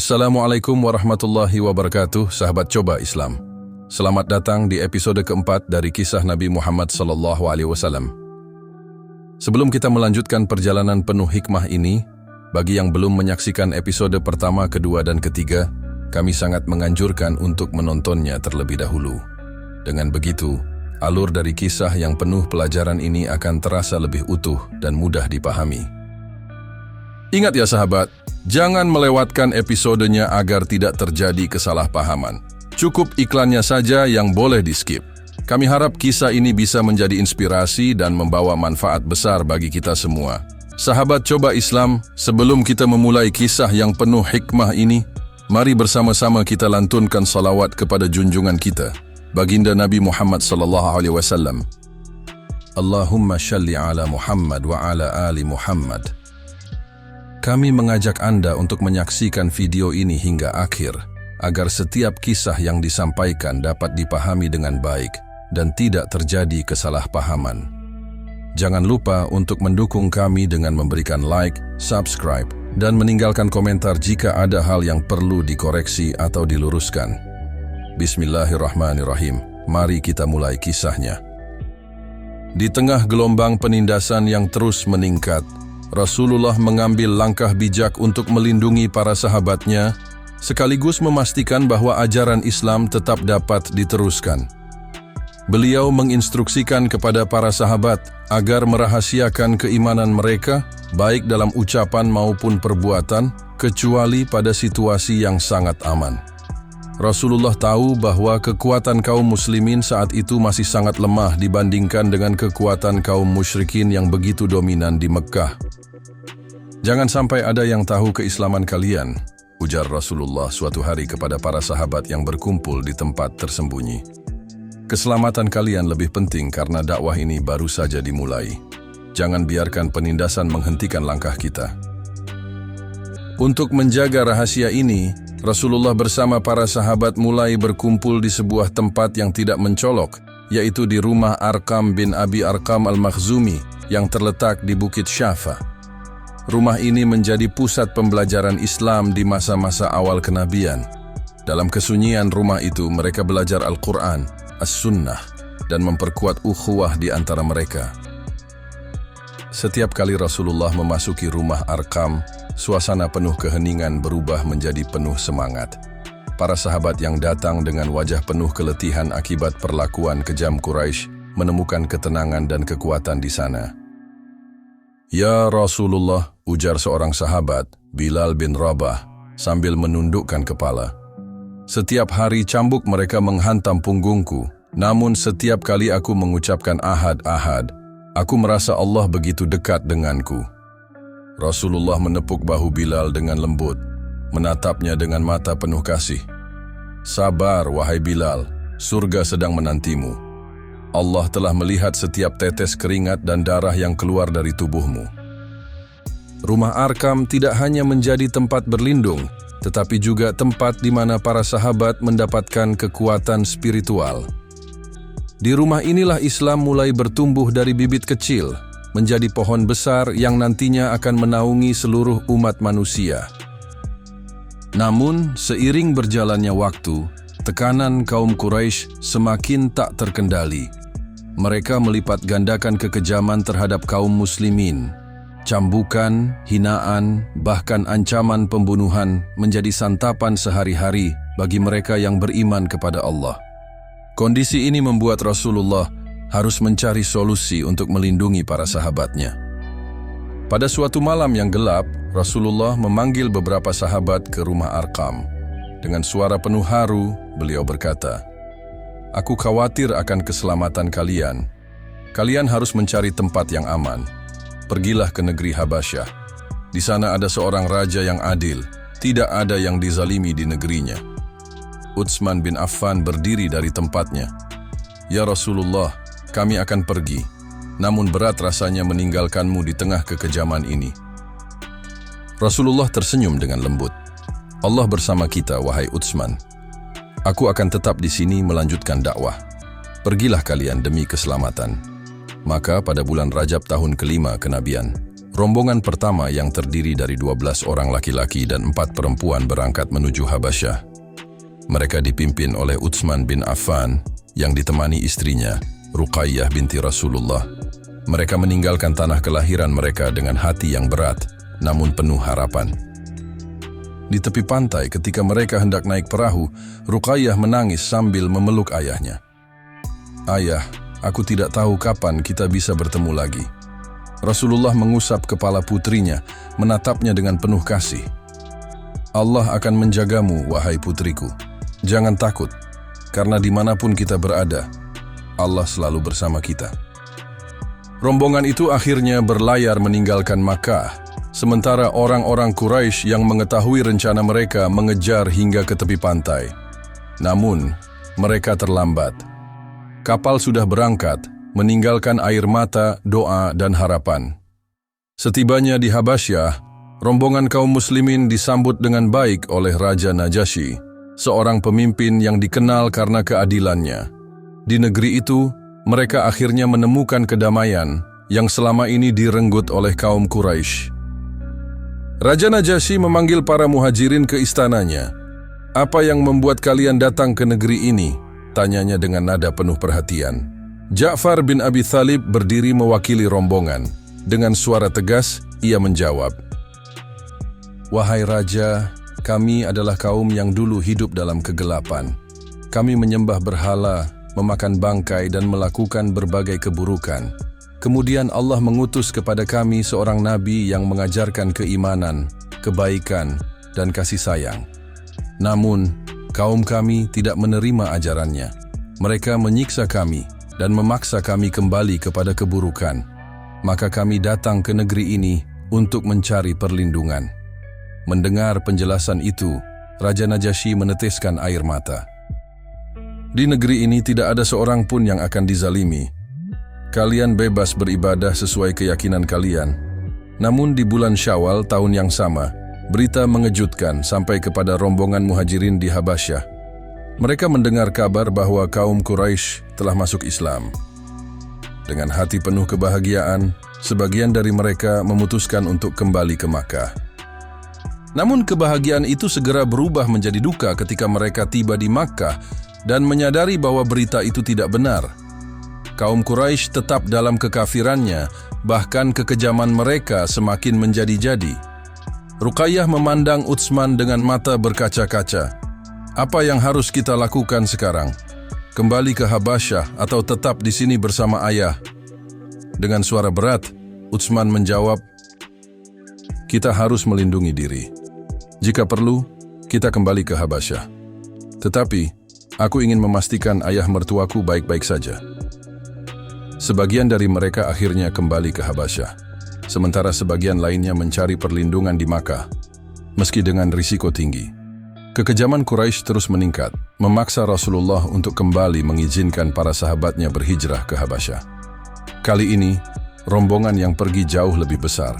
Assalamualaikum warahmatullahi wabarakatuh, sahabat Coba Islam. Selamat datang di episode keempat dari kisah Nabi Muhammad SAW. Sebelum kita melanjutkan perjalanan penuh hikmah ini, bagi yang belum menyaksikan episode pertama, kedua, dan ketiga, kami sangat menganjurkan untuk menontonnya terlebih dahulu. Dengan begitu, alur dari kisah yang penuh pelajaran ini akan terasa lebih utuh dan mudah dipahami. Ingat ya sahabat, jangan melewatkan episodenya agar tidak terjadi kesalahpahaman. Cukup iklannya saja yang boleh di-skip. Kami harap kisah ini bisa menjadi inspirasi dan membawa manfaat besar bagi kita semua. Sahabat Coba Islam, sebelum kita memulai kisah yang penuh hikmah ini, mari bersama-sama kita lantunkan salawat kepada junjungan kita, baginda Nabi Muhammad SAW. Allahumma shalli ala Muhammad wa ala ali Muhammad. Kami mengajak Anda untuk menyaksikan video ini hingga akhir, agar setiap kisah yang disampaikan dapat dipahami dengan baik dan tidak terjadi kesalahpahaman. Jangan lupa untuk mendukung kami dengan memberikan like, subscribe, dan meninggalkan komentar jika ada hal yang perlu dikoreksi atau diluruskan. Bismillahirrahmanirrahim. Mari kita mulai kisahnya. Di tengah gelombang penindasan yang terus meningkat, Rasulullah mengambil langkah bijak untuk melindungi para sahabatnya, sekaligus memastikan bahwa ajaran Islam tetap dapat diteruskan. Beliau menginstruksikan kepada para sahabat agar merahasiakan keimanan mereka, baik dalam ucapan maupun perbuatan, kecuali pada situasi yang sangat aman. Rasulullah tahu bahwa kekuatan kaum muslimin saat itu masih sangat lemah dibandingkan dengan kekuatan kaum musyrikin yang begitu dominan di Mekkah. Jangan sampai ada yang tahu keislaman kalian, ujar Rasulullah suatu hari kepada para sahabat yang berkumpul di tempat tersembunyi. Keselamatan kalian lebih penting karena dakwah ini baru saja dimulai. Jangan biarkan penindasan menghentikan langkah kita. Untuk menjaga rahasia ini, Rasulullah bersama para sahabat mulai berkumpul di sebuah tempat yang tidak mencolok, yaitu di rumah Arqam bin Abi Arqam al-Makhzumi yang terletak di Bukit Syafa. Rumah ini menjadi pusat pembelajaran Islam di masa-masa awal kenabian. Dalam kesunyian rumah itu, mereka belajar Al-Quran, As-Sunnah, dan memperkuat ukhuwah di antara mereka. Setiap kali Rasulullah memasuki rumah Arqam, suasana penuh keheningan berubah menjadi penuh semangat. Para sahabat yang datang dengan wajah penuh keletihan akibat perlakuan kejam Quraisy menemukan ketenangan dan kekuatan di sana. Ya Rasulullah, ujar seorang sahabat, Bilal bin Rabah, sambil menundukkan kepala. Setiap hari cambuk mereka menghantam punggungku, namun setiap kali aku mengucapkan ahad, aku merasa Allah begitu dekat denganku. Rasulullah menepuk bahu Bilal dengan lembut, menatapnya dengan mata penuh kasih. Sabar, wahai Bilal, surga sedang menantimu. Allah telah melihat setiap tetes keringat dan darah yang keluar dari tubuhmu. Rumah Arqam tidak hanya menjadi tempat berlindung, tetapi juga tempat di mana para sahabat mendapatkan kekuatan spiritual. Di rumah inilah Islam mulai bertumbuh dari bibit kecil, menjadi pohon besar yang nantinya akan menaungi seluruh umat manusia. Namun, seiring berjalannya waktu, tekanan kaum Quraisy semakin tak terkendali. Mereka melipat gandakan kekejaman terhadap kaum muslimin. Cambukan, hinaan, bahkan ancaman pembunuhan menjadi santapan sehari-hari bagi mereka yang beriman kepada Allah. Kondisi ini membuat Rasulullah harus mencari solusi untuk melindungi para sahabatnya. Pada suatu malam yang gelap, Rasulullah memanggil beberapa sahabat ke rumah Arqam. Dengan suara penuh haru, beliau berkata, "Aku khawatir akan keselamatan kalian. Kalian harus mencari tempat yang aman. Pergilah ke negeri Habasyah. Di sana ada seorang raja yang adil, tidak ada yang dizalimi di negerinya." Utsman bin Affan berdiri dari tempatnya. "Ya Rasulullah, kami akan pergi, namun berat rasanya meninggalkanmu di tengah kekejaman ini." Rasulullah tersenyum dengan lembut. "Allah bersama kita, wahai Utsman. Aku akan tetap di sini melanjutkan dakwah. Pergilah kalian demi keselamatan." Maka pada bulan Rajab tahun kelima kenabian, Rombongan pertama yang terdiri dari 12 orang laki-laki dan 4 perempuan berangkat menuju Habasyah. Mereka dipimpin oleh Utsman bin Affan yang ditemani istrinya, Ruqayyah binti Rasulullah. Mereka meninggalkan tanah kelahiran mereka dengan hati yang berat, namun penuh harapan. Di tepi pantai ketika mereka hendak naik perahu, Ruqayyah menangis sambil memeluk ayahnya. "Ayah, aku tidak tahu kapan kita bisa bertemu lagi." Rasulullah mengusap kepala putrinya, menatapnya dengan penuh kasih. "Allah akan menjagamu, wahai putriku. Jangan takut, karena dimanapun kita berada, Allah selalu bersama kita." Rombongan itu akhirnya berlayar meninggalkan Makkah, sementara orang-orang Quraisy yang mengetahui rencana mereka mengejar hingga ke tepi pantai. Namun, mereka terlambat. Kapal sudah berangkat, meninggalkan air mata, doa, dan harapan. Setibanya di Habasyah, rombongan kaum muslimin disambut dengan baik oleh Raja Najasyi, seorang pemimpin yang dikenal karena keadilannya. Di negeri itu, mereka akhirnya menemukan kedamaian yang selama ini direnggut oleh kaum Quraisy. Raja Najasyi memanggil para muhajirin ke istananya. "Apa yang membuat kalian datang ke negeri ini?" tanyanya dengan nada penuh perhatian. Ja'far bin Abi Thalib berdiri mewakili rombongan. Dengan suara tegas, ia menjawab, "Wahai Raja, kami adalah kaum yang dulu hidup dalam kegelapan. Kami menyembah berhala, memakan bangkai, dan melakukan berbagai keburukan. Kemudian Allah mengutus kepada kami seorang nabi yang mengajarkan keimanan, kebaikan, dan kasih sayang. Namun, kaum kami tidak menerima ajarannya. Mereka menyiksa kami dan memaksa kami kembali kepada keburukan. Maka kami datang ke negeri ini untuk mencari perlindungan." Mendengar penjelasan itu, Raja Najasyi meneteskan air mata. "Di negeri ini tidak ada seorang pun yang akan dizalimi. Kalian bebas beribadah sesuai keyakinan kalian." Namun di bulan Syawal tahun yang sama, berita mengejutkan sampai kepada rombongan muhajirin di Habasyah. Mereka mendengar kabar bahwa kaum Quraisy telah masuk Islam. Dengan hati penuh kebahagiaan, sebagian dari mereka memutuskan untuk kembali ke Makkah. Namun kebahagiaan itu segera berubah menjadi duka ketika mereka tiba di Makkah dan menyadari bahwa berita itu tidak benar. Kaum Quraisy tetap dalam kekafirannya, bahkan kekejaman mereka semakin menjadi-jadi. Ruqayyah memandang Utsman dengan mata berkaca-kaca. "Apa yang harus kita lakukan sekarang? Kembali ke Habasyah atau tetap di sini bersama ayah?" Dengan suara berat, Utsman menjawab, "Kita harus melindungi diri. Jika perlu, kita kembali ke Habasyah. Tetapi, aku ingin memastikan ayah mertuaku baik-baik saja." Sebagian dari mereka akhirnya kembali ke Habasyah, sementara sebagian lainnya mencari perlindungan di Makkah, meski dengan risiko tinggi. Kekejaman Quraisy terus meningkat, memaksa Rasulullah untuk kembali mengizinkan para sahabatnya berhijrah ke Habasyah. Kali ini, rombongan yang pergi jauh lebih besar,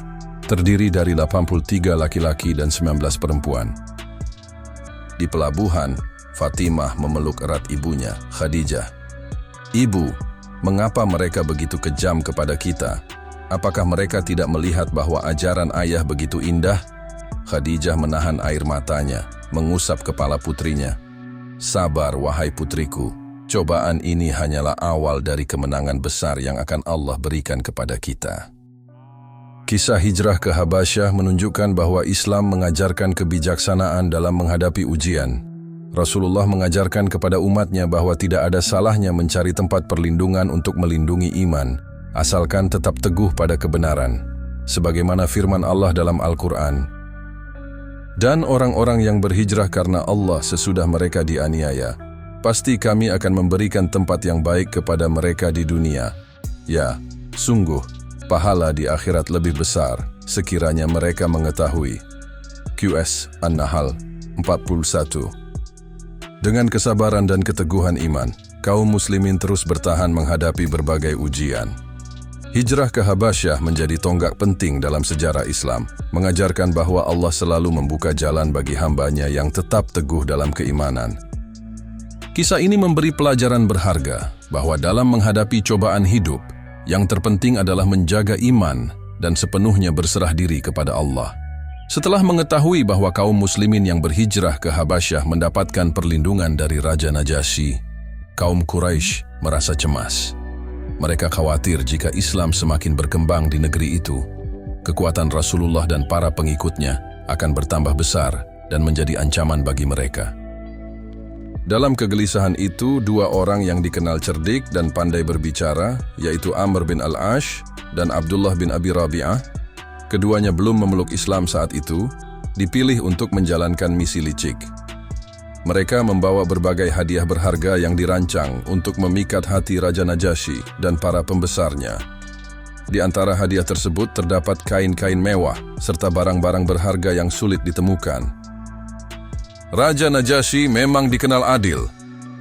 terdiri dari 83 laki-laki dan 19 perempuan. Di pelabuhan, Fatimah memeluk erat ibunya, Khadijah. "Ibu, mengapa mereka begitu kejam kepada kita? Apakah mereka tidak melihat bahwa ajaran ayah begitu indah?" Khadijah menahan air matanya, mengusap kepala putrinya. "Sabar, wahai putriku. Cobaan ini hanyalah awal dari kemenangan besar yang akan Allah berikan kepada kita." Kisah hijrah ke Habasyah menunjukkan bahwa Islam mengajarkan kebijaksanaan dalam menghadapi ujian. Rasulullah mengajarkan kepada umatnya bahwa tidak ada salahnya mencari tempat perlindungan untuk melindungi iman, asalkan tetap teguh pada kebenaran. Sebagaimana firman Allah dalam Al-Quran, "Dan orang-orang yang berhijrah karena Allah sesudah mereka dianiaya, pasti kami akan memberikan tempat yang baik kepada mereka di dunia. Ya, sungguh, pahala di akhirat lebih besar sekiranya mereka mengetahui." QS An-Nahl 41. Dengan kesabaran dan keteguhan iman, kaum muslimin terus bertahan menghadapi berbagai ujian. Hijrah ke Habasyah menjadi tonggak penting dalam sejarah Islam, mengajarkan bahwa Allah selalu membuka jalan bagi hambanya yang tetap teguh dalam keimanan. Kisah ini memberi pelajaran berharga bahwa dalam menghadapi cobaan hidup, yang terpenting adalah menjaga iman dan sepenuhnya berserah diri kepada Allah. Setelah mengetahui bahwa kaum muslimin yang berhijrah ke Habasyah mendapatkan perlindungan dari Raja Najasyi, kaum Quraisy merasa cemas. Mereka khawatir jika Islam semakin berkembang di negeri itu, kekuatan Rasulullah dan para pengikutnya akan bertambah besar dan menjadi ancaman bagi mereka. Dalam kegelisahan itu, dua orang yang dikenal cerdik dan pandai berbicara, yaitu Amr bin Al-Ash dan Abdullah bin Abi Rabi'ah, keduanya belum memeluk Islam saat itu, dipilih untuk menjalankan misi licik. Mereka membawa berbagai hadiah berharga yang dirancang untuk memikat hati Raja Najasyi dan para pembesarnya. Di antara hadiah tersebut terdapat kain-kain mewah serta barang-barang berharga yang sulit ditemukan. Raja Najasyi memang dikenal adil,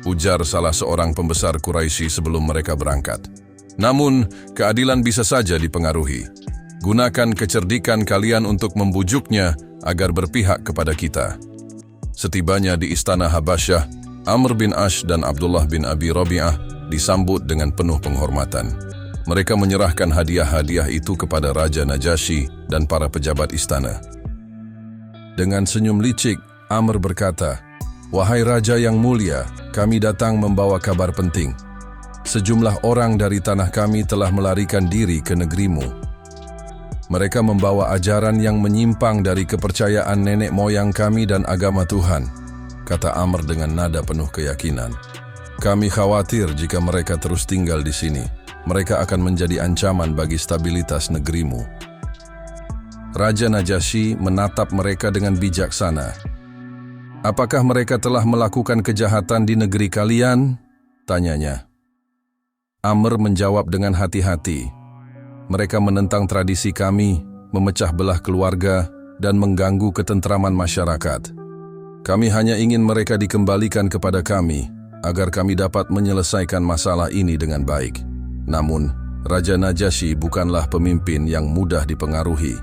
ujar salah seorang pembesar Quraisy sebelum mereka berangkat. Namun, keadilan bisa saja dipengaruhi. Gunakan kecerdikan kalian untuk membujuknya agar berpihak kepada kita. Setibanya di istana Habasyah, Amr bin Ash dan Abdullah bin Abi Rabi'ah disambut dengan penuh penghormatan. Mereka menyerahkan hadiah-hadiah itu kepada Raja Najasyi dan para pejabat istana. Dengan senyum licik, Amr berkata, "Wahai Raja yang mulia, kami datang membawa kabar penting. Sejumlah orang dari tanah kami telah melarikan diri ke negerimu. Mereka membawa ajaran yang menyimpang dari kepercayaan nenek moyang kami dan agama Tuhan," kata Amr dengan nada penuh keyakinan. "Kami khawatir jika mereka terus tinggal di sini, mereka akan menjadi ancaman bagi stabilitas negerimu." Raja Najasyi menatap mereka dengan bijaksana. "Apakah mereka telah melakukan kejahatan di negeri kalian?" tanyanya. Amr menjawab dengan hati-hati, "Mereka menentang tradisi kami, memecah belah keluarga, dan mengganggu ketentraman masyarakat. Kami hanya ingin mereka dikembalikan kepada kami, agar kami dapat menyelesaikan masalah ini dengan baik." Namun, Raja Najasyi bukanlah pemimpin yang mudah dipengaruhi.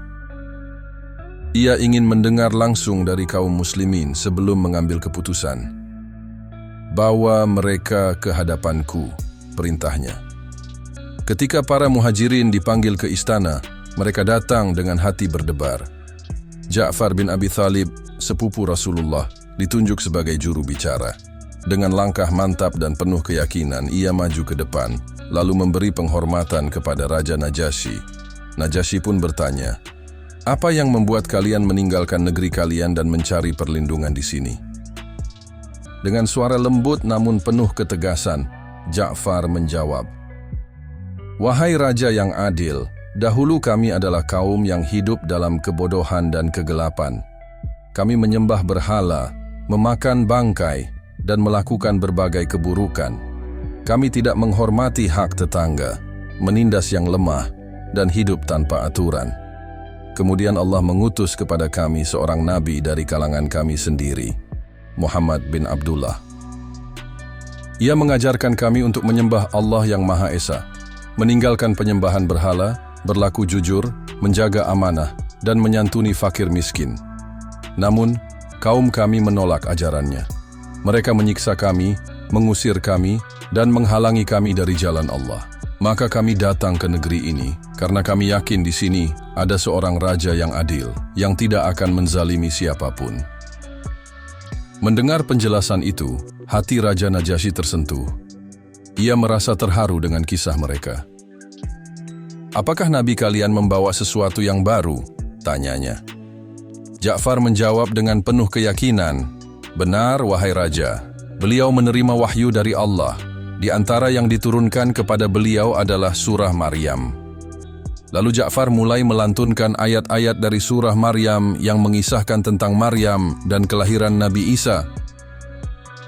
Ia ingin mendengar langsung dari kaum muslimin sebelum mengambil keputusan. "Bawa mereka ke hadapanku," perintahnya. Ketika para muhajirin dipanggil ke istana, mereka datang dengan hati berdebar. Ja'far bin Abi Thalib, sepupu Rasulullah, ditunjuk sebagai juru bicara. Dengan langkah mantap dan penuh keyakinan, ia maju ke depan, lalu memberi penghormatan kepada Raja Najasyi. Najasyi pun bertanya, "Apa yang membuat kalian meninggalkan negeri kalian dan mencari perlindungan di sini?" Dengan suara lembut namun penuh ketegasan, Ja'far menjawab, "Wahai Raja yang adil, dahulu kami adalah kaum yang hidup dalam kebodohan dan kegelapan. Kami menyembah berhala, memakan bangkai, dan melakukan berbagai keburukan. Kami tidak menghormati hak tetangga, menindas yang lemah, dan hidup tanpa aturan. Kemudian Allah mengutus kepada kami seorang nabi dari kalangan kami sendiri, Muhammad bin Abdullah. Ia mengajarkan kami untuk menyembah Allah yang Maha Esa, meninggalkan penyembahan berhala, berlaku jujur, menjaga amanah, dan menyantuni fakir miskin. Namun, kaum kami menolak ajarannya. Mereka menyiksa kami, mengusir kami, dan menghalangi kami dari jalan Allah. Maka kami datang ke negeri ini, karena kami yakin di sini ada seorang raja yang adil, yang tidak akan menzalimi siapapun." Mendengar penjelasan itu, hati Raja Najasyi tersentuh. Ia merasa terharu dengan kisah mereka. "Apakah Nabi kalian membawa sesuatu yang baru?" tanyanya. Ja'far menjawab dengan penuh keyakinan, "Benar, wahai Raja. Beliau menerima wahyu dari Allah. Di antara yang diturunkan kepada beliau adalah surah Maryam." Lalu Ja'far mulai melantunkan ayat-ayat dari surah Maryam yang mengisahkan tentang Maryam dan kelahiran Nabi Isa.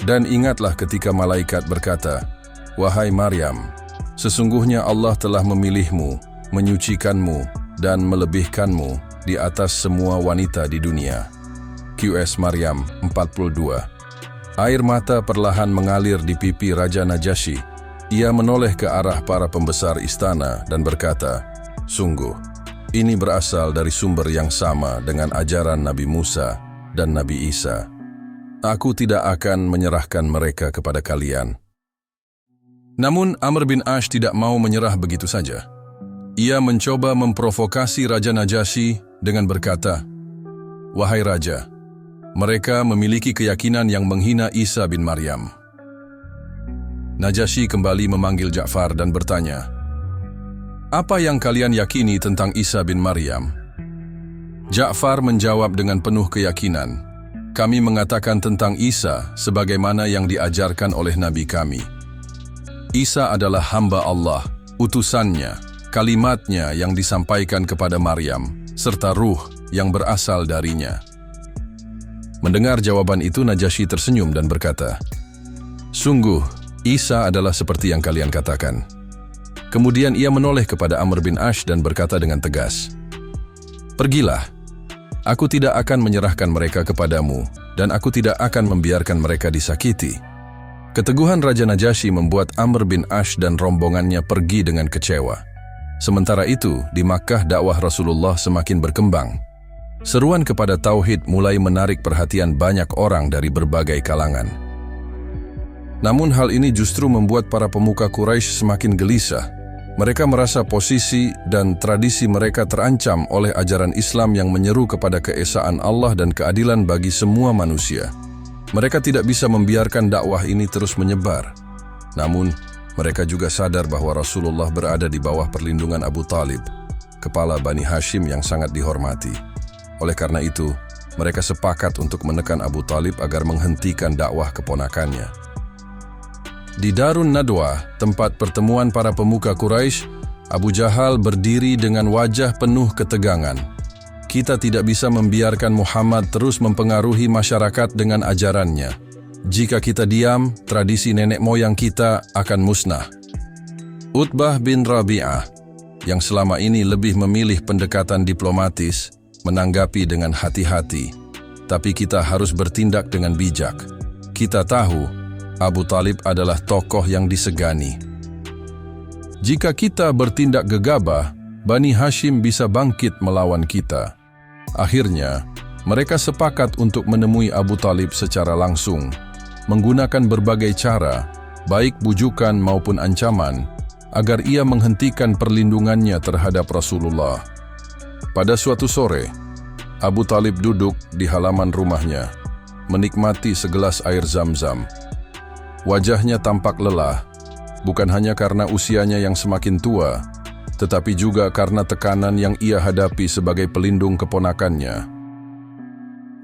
"Dan ingatlah ketika malaikat berkata, 'Wahai Maryam, sesungguhnya Allah telah memilihmu, menyucikanmu, dan melebihkanmu di atas semua wanita di dunia.'" QS Maryam 42. Air mata perlahan mengalir di pipi Raja Najasyi. Ia menoleh ke arah para pembesar istana dan berkata, "Sungguh, ini berasal dari sumber yang sama dengan ajaran Nabi Musa dan Nabi Isa. Aku tidak akan menyerahkan mereka kepada kalian." Namun Amr bin Ash tidak mau menyerah begitu saja. Ia mencoba memprovokasi Raja Najasyi dengan berkata, "Wahai Raja, mereka memiliki keyakinan yang menghina Isa bin Maryam." Najasyi kembali memanggil Ja'far dan bertanya, "Apa yang kalian yakini tentang Isa bin Maryam?" Ja'far menjawab dengan penuh keyakinan, "Kami mengatakan tentang Isa sebagaimana yang diajarkan oleh Nabi kami. Isa adalah hamba Allah, utusannya, kalimatnya yang disampaikan kepada Maryam, serta ruh yang berasal darinya." Mendengar jawaban itu, Najasyi tersenyum dan berkata, "Sungguh, Isa adalah seperti yang kalian katakan." Kemudian ia menoleh kepada Amr bin Ash dan berkata dengan tegas, "Pergilah, aku tidak akan menyerahkan mereka kepadamu, dan aku tidak akan membiarkan mereka disakiti." Keteguhan Raja Najasyi membuat Amr bin Ash dan rombongannya pergi dengan kecewa. Sementara itu, di Makkah dakwah Rasulullah semakin berkembang. Seruan kepada Tauhid mulai menarik perhatian banyak orang dari berbagai kalangan. Namun hal ini justru membuat para pemuka Quraisy semakin gelisah. Mereka merasa posisi dan tradisi mereka terancam oleh ajaran Islam yang menyeru kepada keesaan Allah dan keadilan bagi semua manusia. Mereka tidak bisa membiarkan dakwah ini terus menyebar. Namun, mereka juga sadar bahwa Rasulullah berada di bawah perlindungan Abu Talib, kepala Bani Hashim yang sangat dihormati. Oleh karena itu, mereka sepakat untuk menekan Abu Talib agar menghentikan dakwah keponakannya. Di Darun Nadwa, tempat pertemuan para pemuka Quraisy, Abu Jahal berdiri dengan wajah penuh ketegangan. "Kita tidak bisa membiarkan Muhammad terus mempengaruhi masyarakat dengan ajarannya. Jika kita diam, tradisi nenek moyang kita akan musnah." Utbah bin Rabi'ah, yang selama ini lebih memilih pendekatan diplomatis, menanggapi dengan hati-hati. "Tapi kita harus bertindak dengan bijak. Kita tahu Abu Talib adalah tokoh yang disegani. Jika kita bertindak gegabah, Bani Hashim bisa bangkit melawan kita." Akhirnya, mereka sepakat untuk menemui Abu Talib secara langsung, menggunakan berbagai cara, baik bujukan maupun ancaman, agar ia menghentikan perlindungannya terhadap Rasulullah. Pada suatu sore, Abu Talib duduk di halaman rumahnya, menikmati segelas air Zam-Zam. Wajahnya tampak lelah, bukan hanya karena usianya yang semakin tua, tetapi juga karena tekanan yang ia hadapi sebagai pelindung keponakannya.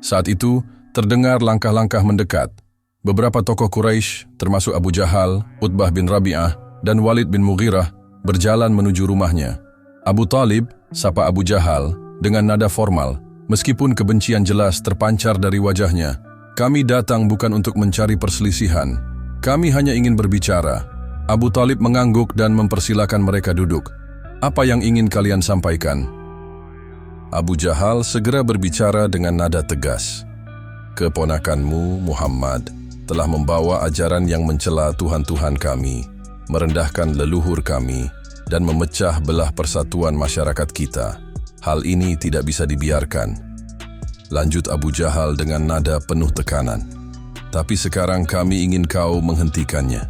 Saat itu, terdengar langkah-langkah mendekat. Beberapa tokoh Quraisy, termasuk Abu Jahal, Utbah bin Rabi'ah, dan Walid bin Mughirah, berjalan menuju rumahnya. Abu Talib, sapa Abu Jahal, dengan nada formal, meskipun kebencian jelas terpancar dari wajahnya. "Kami datang bukan untuk mencari perselisihan. Kami hanya ingin berbicara." Abu Talib mengangguk dan mempersilakan mereka duduk. "Apa yang ingin kalian sampaikan?" Abu Jahal segera berbicara dengan nada tegas. "Keponakanmu, Muhammad, telah membawa ajaran yang mencela Tuhan-Tuhan kami, merendahkan leluhur kami, dan memecah belah persatuan masyarakat kita. Hal ini tidak bisa dibiarkan." Lanjut Abu Jahal dengan nada penuh tekanan. "Tapi sekarang kami ingin kau menghentikannya."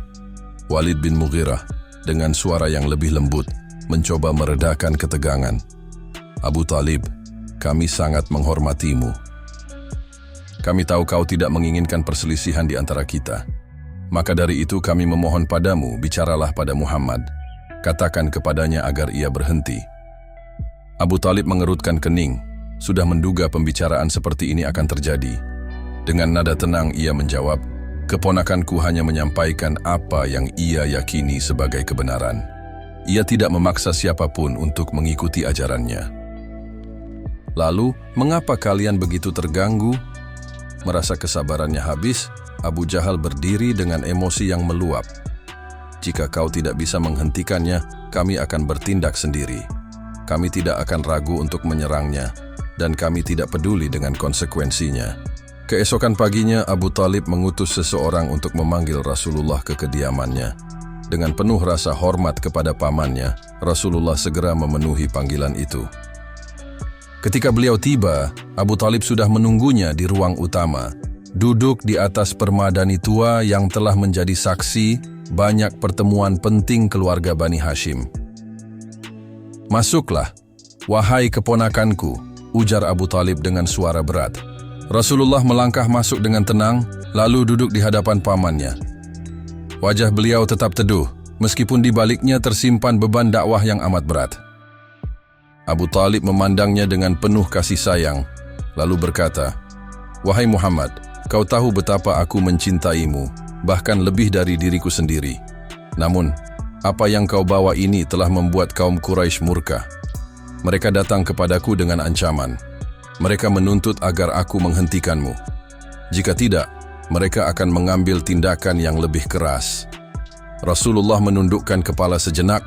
Walid bin Mughirah dengan suara yang lebih lembut mencoba meredakan ketegangan. "Abu Talib, kami sangat menghormatimu. Kami tahu kau tidak menginginkan perselisihan di antara kita. Maka dari itu kami memohon padamu, bicaralah pada Muhammad. Katakan kepadanya agar ia berhenti." Abu Talib mengerutkan kening, sudah menduga pembicaraan seperti ini akan terjadi. Dengan nada tenang ia menjawab, "Keponakanku hanya menyampaikan apa yang ia yakini sebagai kebenaran. Ia tidak memaksa siapapun untuk mengikuti ajarannya." "Lalu, mengapa kalian begitu terganggu?" Merasa kesabarannya habis, Abu Jahal berdiri dengan emosi yang meluap. "Jika kau tidak bisa menghentikannya, kami akan bertindak sendiri. Kami tidak akan ragu untuk menyerangnya, dan kami tidak peduli dengan konsekuensinya." Keesokan paginya, Abu Talib mengutus seseorang untuk memanggil Rasulullah ke kediamannya. Dengan penuh rasa hormat kepada pamannya, Rasulullah segera memenuhi panggilan itu. Ketika beliau tiba, Abu Talib sudah menunggunya di ruang utama, duduk di atas permadani tua yang telah menjadi saksi banyak pertemuan penting keluarga Bani Hashim. "Masuklah, wahai keponakanku," ujar Abu Talib dengan suara berat. Rasulullah melangkah masuk dengan tenang, lalu duduk di hadapan pamannya. Wajah beliau tetap teduh, meskipun di baliknya tersimpan beban dakwah yang amat berat. Abu Talib memandangnya dengan penuh kasih sayang, lalu berkata, "Wahai Muhammad, kau tahu betapa aku mencintaimu, bahkan lebih dari diriku sendiri. Namun, apa yang kau bawa ini telah membuat kaum Quraisy murka. Mereka datang kepadaku dengan ancaman. Mereka menuntut agar aku menghentikanmu. Jika tidak, mereka akan mengambil tindakan yang lebih keras." Rasulullah menundukkan kepala sejenak,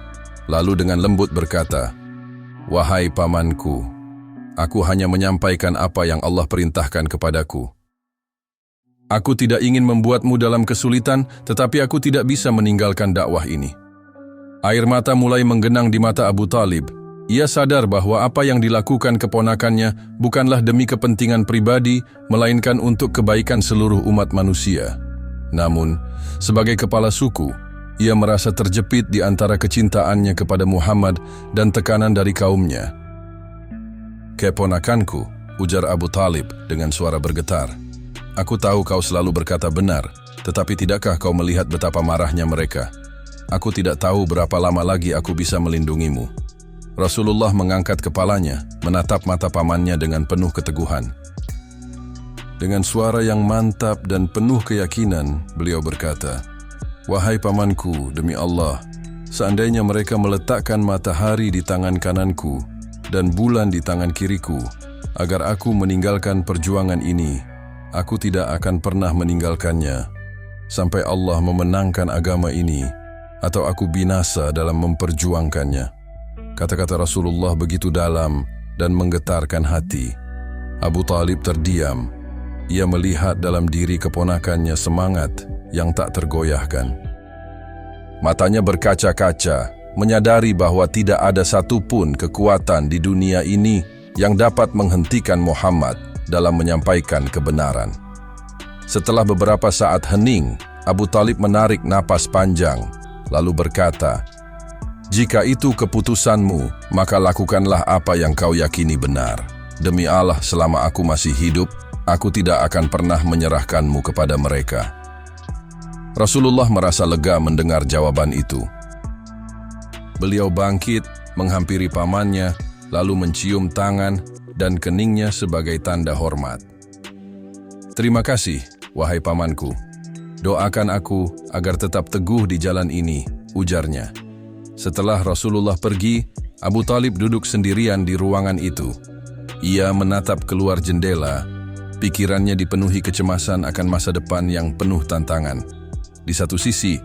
lalu dengan lembut berkata, "Wahai pamanku, aku hanya menyampaikan apa yang Allah perintahkan kepadaku. Aku tidak ingin membuatmu dalam kesulitan, tetapi aku tidak bisa meninggalkan dakwah ini." Air mata mulai menggenang di mata Abu Talib. Ia sadar bahwa apa yang dilakukan keponakannya bukanlah demi kepentingan pribadi, melainkan untuk kebaikan seluruh umat manusia. Namun, sebagai kepala suku, ia merasa terjepit di antara kecintaannya kepada Muhammad dan tekanan dari kaumnya. "Keponakanku," ujar Abu Talib dengan suara bergetar. "Aku tahu kau selalu berkata benar, tetapi tidakkah kau melihat betapa marahnya mereka? Aku tidak tahu berapa lama lagi aku bisa melindungimu." Rasulullah mengangkat kepalanya, menatap mata pamannya dengan penuh keteguhan. Dengan suara yang mantap dan penuh keyakinan, beliau berkata, "Wahai pamanku, demi Allah, seandainya mereka meletakkan matahari di tangan kananku dan bulan di tangan kiriku, agar aku meninggalkan perjuangan ini, aku tidak akan pernah meninggalkannya, sampai Allah memenangkan agama ini, atau aku binasa dalam memperjuangkannya." Kata-kata Rasulullah begitu dalam dan menggetarkan hati. Abu Talib terdiam. Ia melihat dalam diri keponakannya semangat yang tak tergoyahkan. Matanya berkaca-kaca, menyadari bahwa tidak ada satupun kekuatan di dunia ini yang dapat menghentikan Muhammad dalam menyampaikan kebenaran. Setelah beberapa saat hening, Abu Talib menarik napas panjang, lalu berkata, "Jika itu keputusanmu, maka lakukanlah apa yang kau yakini benar. Demi Allah, selama aku masih hidup, aku tidak akan pernah menyerahkanmu kepada mereka." Rasulullah merasa lega mendengar jawaban itu. Beliau bangkit, menghampiri pamannya, lalu mencium tangan dan keningnya sebagai tanda hormat. "Terima kasih, wahai pamanku. Doakan aku agar tetap teguh di jalan ini," ujarnya. Setelah Rasulullah pergi, Abu Talib duduk sendirian di ruangan itu. Ia menatap keluar jendela, pikirannya dipenuhi kecemasan akan masa depan yang penuh tantangan. Di satu sisi,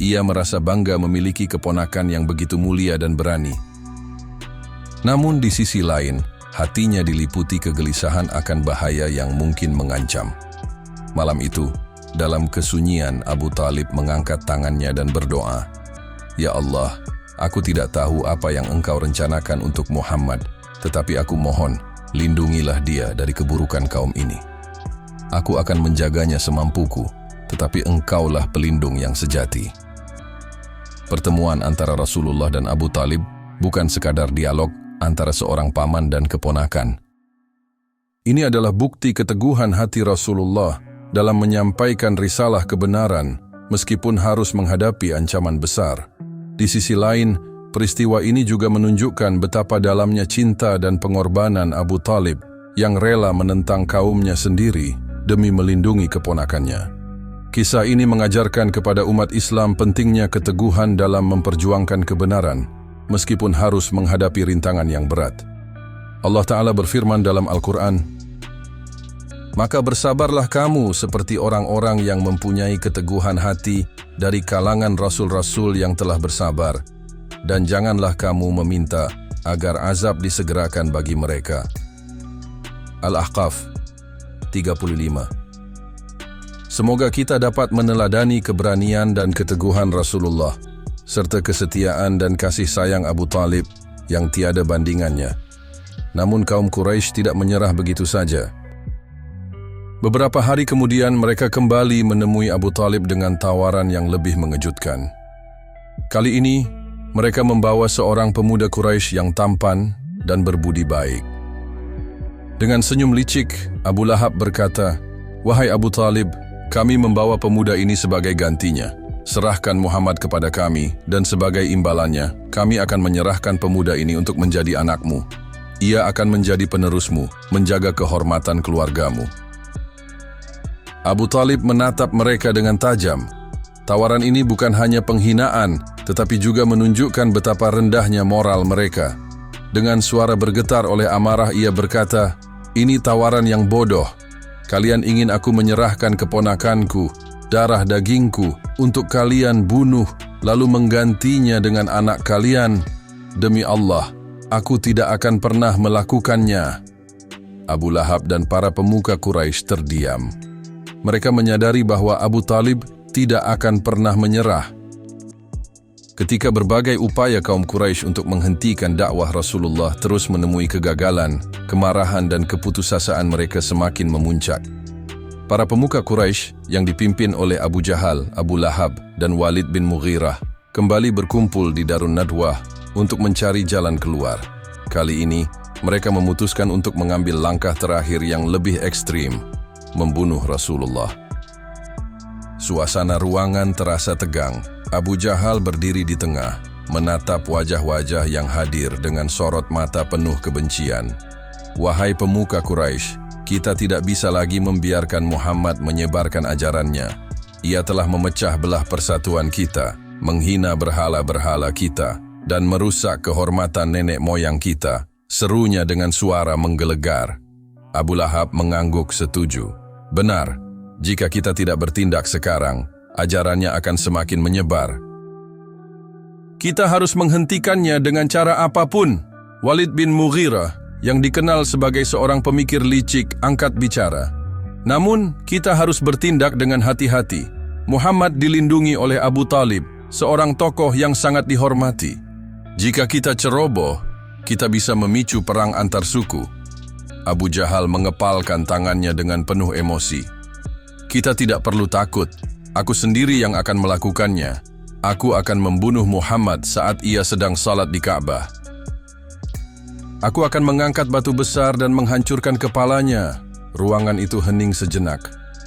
ia merasa bangga memiliki keponakan yang begitu mulia dan berani. Namun di sisi lain, hatinya diliputi kegelisahan akan bahaya yang mungkin mengancam. Malam itu, dalam kesunyian Abu Talib mengangkat tangannya dan berdoa, "Ya Allah, aku tidak tahu apa yang Engkau rencanakan untuk Muhammad, tetapi aku mohon, lindungilah dia dari keburukan kaum ini. Aku akan menjaganya semampuku, tetapi Engkaulah pelindung yang sejati." Pertemuan antara Rasulullah dan Abu Talib bukan sekadar dialog antara seorang paman dan keponakan. Ini adalah bukti keteguhan hati Rasulullah dalam menyampaikan risalah kebenaran, meskipun harus menghadapi ancaman besar. Di sisi lain, peristiwa ini juga menunjukkan betapa dalamnya cinta dan pengorbanan Abu Talib yang rela menentang kaumnya sendiri demi melindungi keponakannya. Kisah ini mengajarkan kepada umat Islam pentingnya keteguhan dalam memperjuangkan kebenaran, meskipun harus menghadapi rintangan yang berat. Allah Ta'ala berfirman dalam Al-Quran, "Maka bersabarlah kamu seperti orang-orang yang mempunyai keteguhan hati dari kalangan rasul-rasul yang telah bersabar, dan janganlah kamu meminta agar azab disegerakan bagi mereka." Al-Ahqaf 35. Semoga kita dapat meneladani keberanian dan keteguhan Rasulullah, serta kesetiaan dan kasih sayang Abu Talib yang tiada bandingannya. Namun kaum Quraisy tidak menyerah begitu saja. Beberapa hari kemudian mereka kembali menemui Abu Talib dengan tawaran yang lebih mengejutkan. Kali ini, Mereka membawa seorang pemuda Quraisy yang tampan dan berbudi baik. Dengan senyum licik, Abu Lahab berkata, "Wahai Abu Talib, kami membawa pemuda ini sebagai gantinya. Serahkan Muhammad kepada kami, dan sebagai imbalannya, kami akan menyerahkan pemuda ini untuk menjadi anakmu. Ia akan menjadi penerusmu, menjaga kehormatan keluargamu." Abu Talib menatap mereka dengan tajam. Tawaran ini bukan hanya penghinaan, tetapi juga menunjukkan betapa rendahnya moral mereka. Dengan suara bergetar oleh amarah ia berkata, "Ini tawaran yang bodoh. Kalian ingin aku menyerahkan keponakanku, darah dagingku, untuk kalian bunuh, lalu menggantinya dengan anak kalian. Demi Allah, aku tidak akan pernah melakukannya." Abu Lahab dan para pemuka Quraisy terdiam. Mereka menyadari bahwa Abu Talib tidak akan pernah menyerah. Ketika berbagai upaya kaum Quraisy untuk menghentikan dakwah Rasulullah terus menemui kegagalan, kemarahan dan keputusasaan mereka semakin memuncak. Para pemuka Quraisy yang dipimpin oleh Abu Jahal, Abu Lahab, dan Walid bin Mughirah kembali berkumpul di Darun Nadwah untuk mencari jalan keluar. Kali ini, mereka memutuskan untuk mengambil langkah terakhir yang lebih ekstrim, membunuh Rasulullah. Suasana ruangan terasa tegang. Abu Jahal berdiri di tengah, menatap wajah-wajah yang hadir dengan sorot mata penuh kebencian. "Wahai pemuka Quraisy, kita tidak bisa lagi membiarkan Muhammad menyebarkan ajarannya. Ia telah memecah belah persatuan kita, menghina berhala-berhala kita, dan merusak kehormatan nenek moyang kita," serunya dengan suara menggelegar. Abu Lahab mengangguk setuju. "Benar, jika kita tidak bertindak sekarang, ajarannya akan semakin menyebar. Kita harus menghentikannya dengan cara apapun." Walid bin Mughirah, yang dikenal sebagai seorang pemikir licik, angkat bicara. "Namun, kita harus bertindak dengan hati-hati. Muhammad dilindungi oleh Abu Talib, seorang tokoh yang sangat dihormati. Jika kita ceroboh, kita bisa memicu perang antar suku." Abu Jahal mengepalkan tangannya dengan penuh emosi. "Kita tidak perlu takut. Aku sendiri yang akan melakukannya. Aku akan membunuh Muhammad saat ia sedang salat di Ka'bah. Aku akan mengangkat batu besar dan menghancurkan kepalanya." Ruangan itu hening sejenak.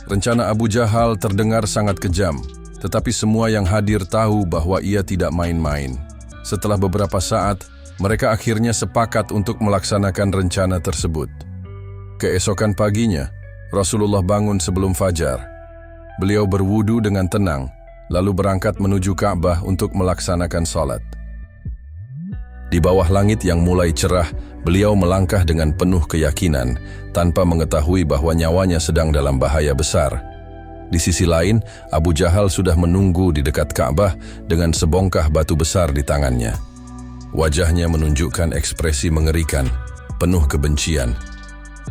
Rencana Abu Jahal terdengar sangat kejam, tetapi semua yang hadir tahu bahwa ia tidak main-main. Setelah beberapa saat, mereka akhirnya sepakat untuk melaksanakan rencana tersebut. Keesokan paginya, Rasulullah bangun sebelum fajar. Beliau berwudu dengan tenang, lalu berangkat menuju Ka'bah untuk melaksanakan salat. Di bawah langit yang mulai cerah, beliau melangkah dengan penuh keyakinan, tanpa mengetahui bahwa nyawanya sedang dalam bahaya besar. Di sisi lain, Abu Jahal sudah menunggu di dekat Ka'bah dengan sebongkah batu besar di tangannya. Wajahnya menunjukkan ekspresi mengerikan, penuh kebencian.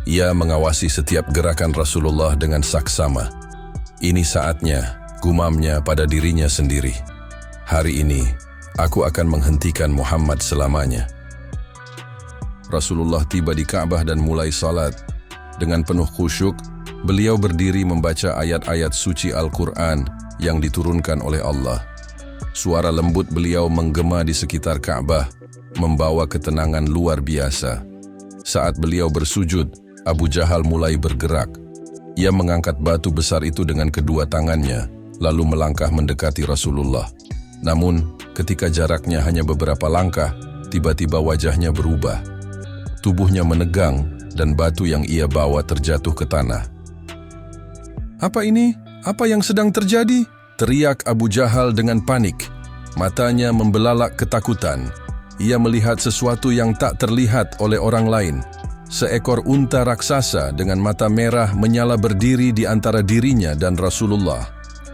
Ia mengawasi setiap gerakan Rasulullah dengan saksama. "Ini saatnya," gumamnya pada dirinya sendiri. "Hari ini, aku akan menghentikan Muhammad selamanya." Rasulullah tiba di Ka'bah dan mulai salat. Dengan penuh khusyuk, beliau berdiri membaca ayat-ayat suci Al-Quran yang diturunkan oleh Allah. Suara lembut beliau menggema di sekitar Ka'bah, membawa ketenangan luar biasa. Saat beliau bersujud, Abu Jahal mulai bergerak. Ia mengangkat batu besar itu dengan kedua tangannya, lalu melangkah mendekati Rasulullah. Namun, ketika jaraknya hanya beberapa langkah, tiba-tiba wajahnya berubah. Tubuhnya menegang, dan batu yang ia bawa terjatuh ke tanah. "Apa ini? Apa yang sedang terjadi?" teriak Abu Jahal dengan panik. Matanya membelalak ketakutan. Ia melihat sesuatu yang tak terlihat oleh orang lain. Seekor unta raksasa dengan mata merah menyala berdiri di antara dirinya dan Rasulullah.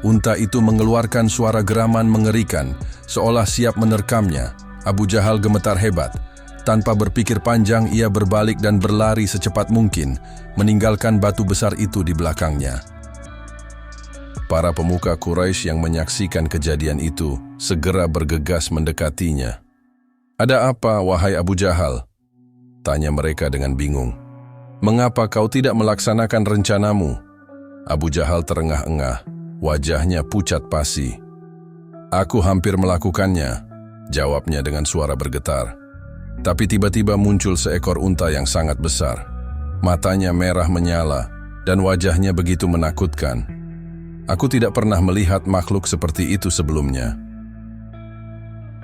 Unta itu mengeluarkan suara geraman mengerikan, seolah siap menerkamnya. Abu Jahal gemetar hebat. Tanpa berpikir panjang, ia berbalik dan berlari secepat mungkin, meninggalkan batu besar itu di belakangnya. Para pemuka Quraisy yang menyaksikan kejadian itu segera bergegas mendekatinya. "Ada apa, wahai Abu Jahal?" tanya mereka dengan bingung. "Mengapa kau tidak melaksanakan rencanamu?" Abu Jahal terengah-engah, wajahnya pucat pasi. "Aku hampir melakukannya, jawabnya dengan suara bergetar. Tapi tiba-tiba muncul seekor unta yang sangat besar. Matanya merah menyala dan wajahnya begitu menakutkan. Aku tidak pernah melihat makhluk seperti itu sebelumnya.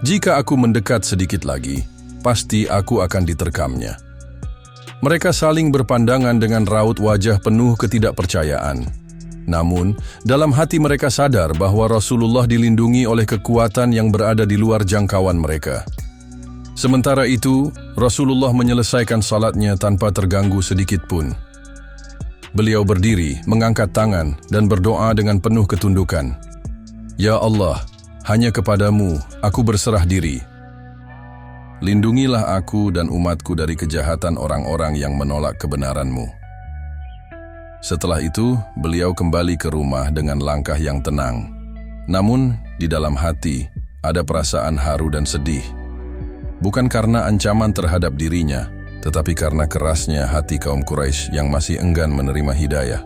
Jika aku mendekat sedikit lagi, pasti aku akan diterkamnya. Mereka saling berpandangan dengan raut wajah penuh ketidakpercayaan. Namun, dalam hati mereka sadar bahwa Rasulullah dilindungi oleh kekuatan yang berada di luar jangkauan mereka. Sementara itu, Rasulullah menyelesaikan salatnya tanpa terganggu sedikit pun. Beliau berdiri, mengangkat tangan, dan berdoa dengan penuh ketundukan. Ya Allah, hanya kepadamu aku berserah diri. Lindungilah aku dan umatku dari kejahatan orang-orang yang menolak kebenaran-Mu. Setelah itu, beliau kembali ke rumah dengan langkah yang tenang. Namun, di dalam hati, ada perasaan haru dan sedih. Bukan karena ancaman terhadap dirinya, tetapi karena kerasnya hati kaum Quraisy yang masih enggan menerima hidayah.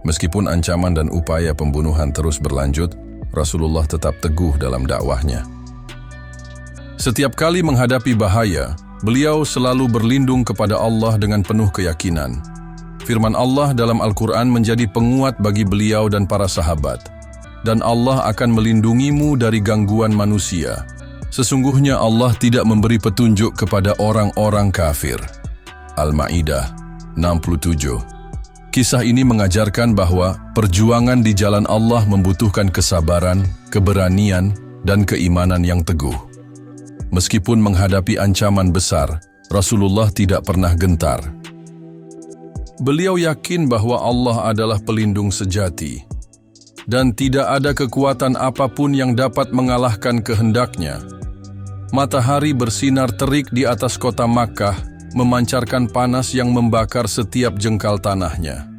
Meskipun ancaman dan upaya pembunuhan terus berlanjut, Rasulullah tetap teguh dalam dakwahnya. Setiap kali menghadapi bahaya, beliau selalu berlindung kepada Allah dengan penuh keyakinan. Firman Allah dalam Al-Quran menjadi penguat bagi beliau dan para sahabat. Dan Allah akan melindungimu dari gangguan manusia. Sesungguhnya Allah tidak memberi petunjuk kepada orang-orang kafir. Al-Ma'idah 67. Kisah ini mengajarkan bahwa perjuangan di jalan Allah membutuhkan kesabaran, keberanian, dan keimanan yang teguh. Meskipun menghadapi ancaman besar, Rasulullah tidak pernah gentar. Beliau yakin bahwa Allah adalah pelindung sejati, dan tidak ada kekuatan apapun yang dapat mengalahkan kehendaknya. Matahari bersinar terik di atas kota Makkah, memancarkan panas yang membakar setiap jengkal tanahnya.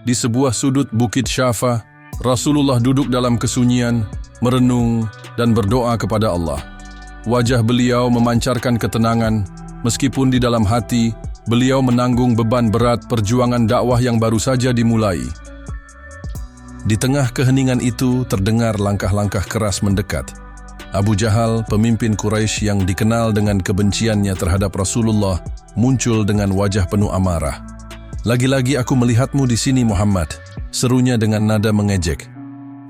Di sebuah sudut Bukit Syafa, Rasulullah duduk dalam kesunyian, merenung, dan berdoa kepada Allah. Wajah beliau memancarkan ketenangan, meskipun di dalam hati, beliau menanggung beban berat perjuangan dakwah yang baru saja dimulai. Di tengah keheningan itu, terdengar langkah-langkah keras mendekat. Abu Jahal, pemimpin Quraisy yang dikenal dengan kebenciannya terhadap Rasulullah, muncul dengan wajah penuh amarah. Lagi-lagi aku melihatmu di sini, Muhammad, serunya dengan nada mengejek.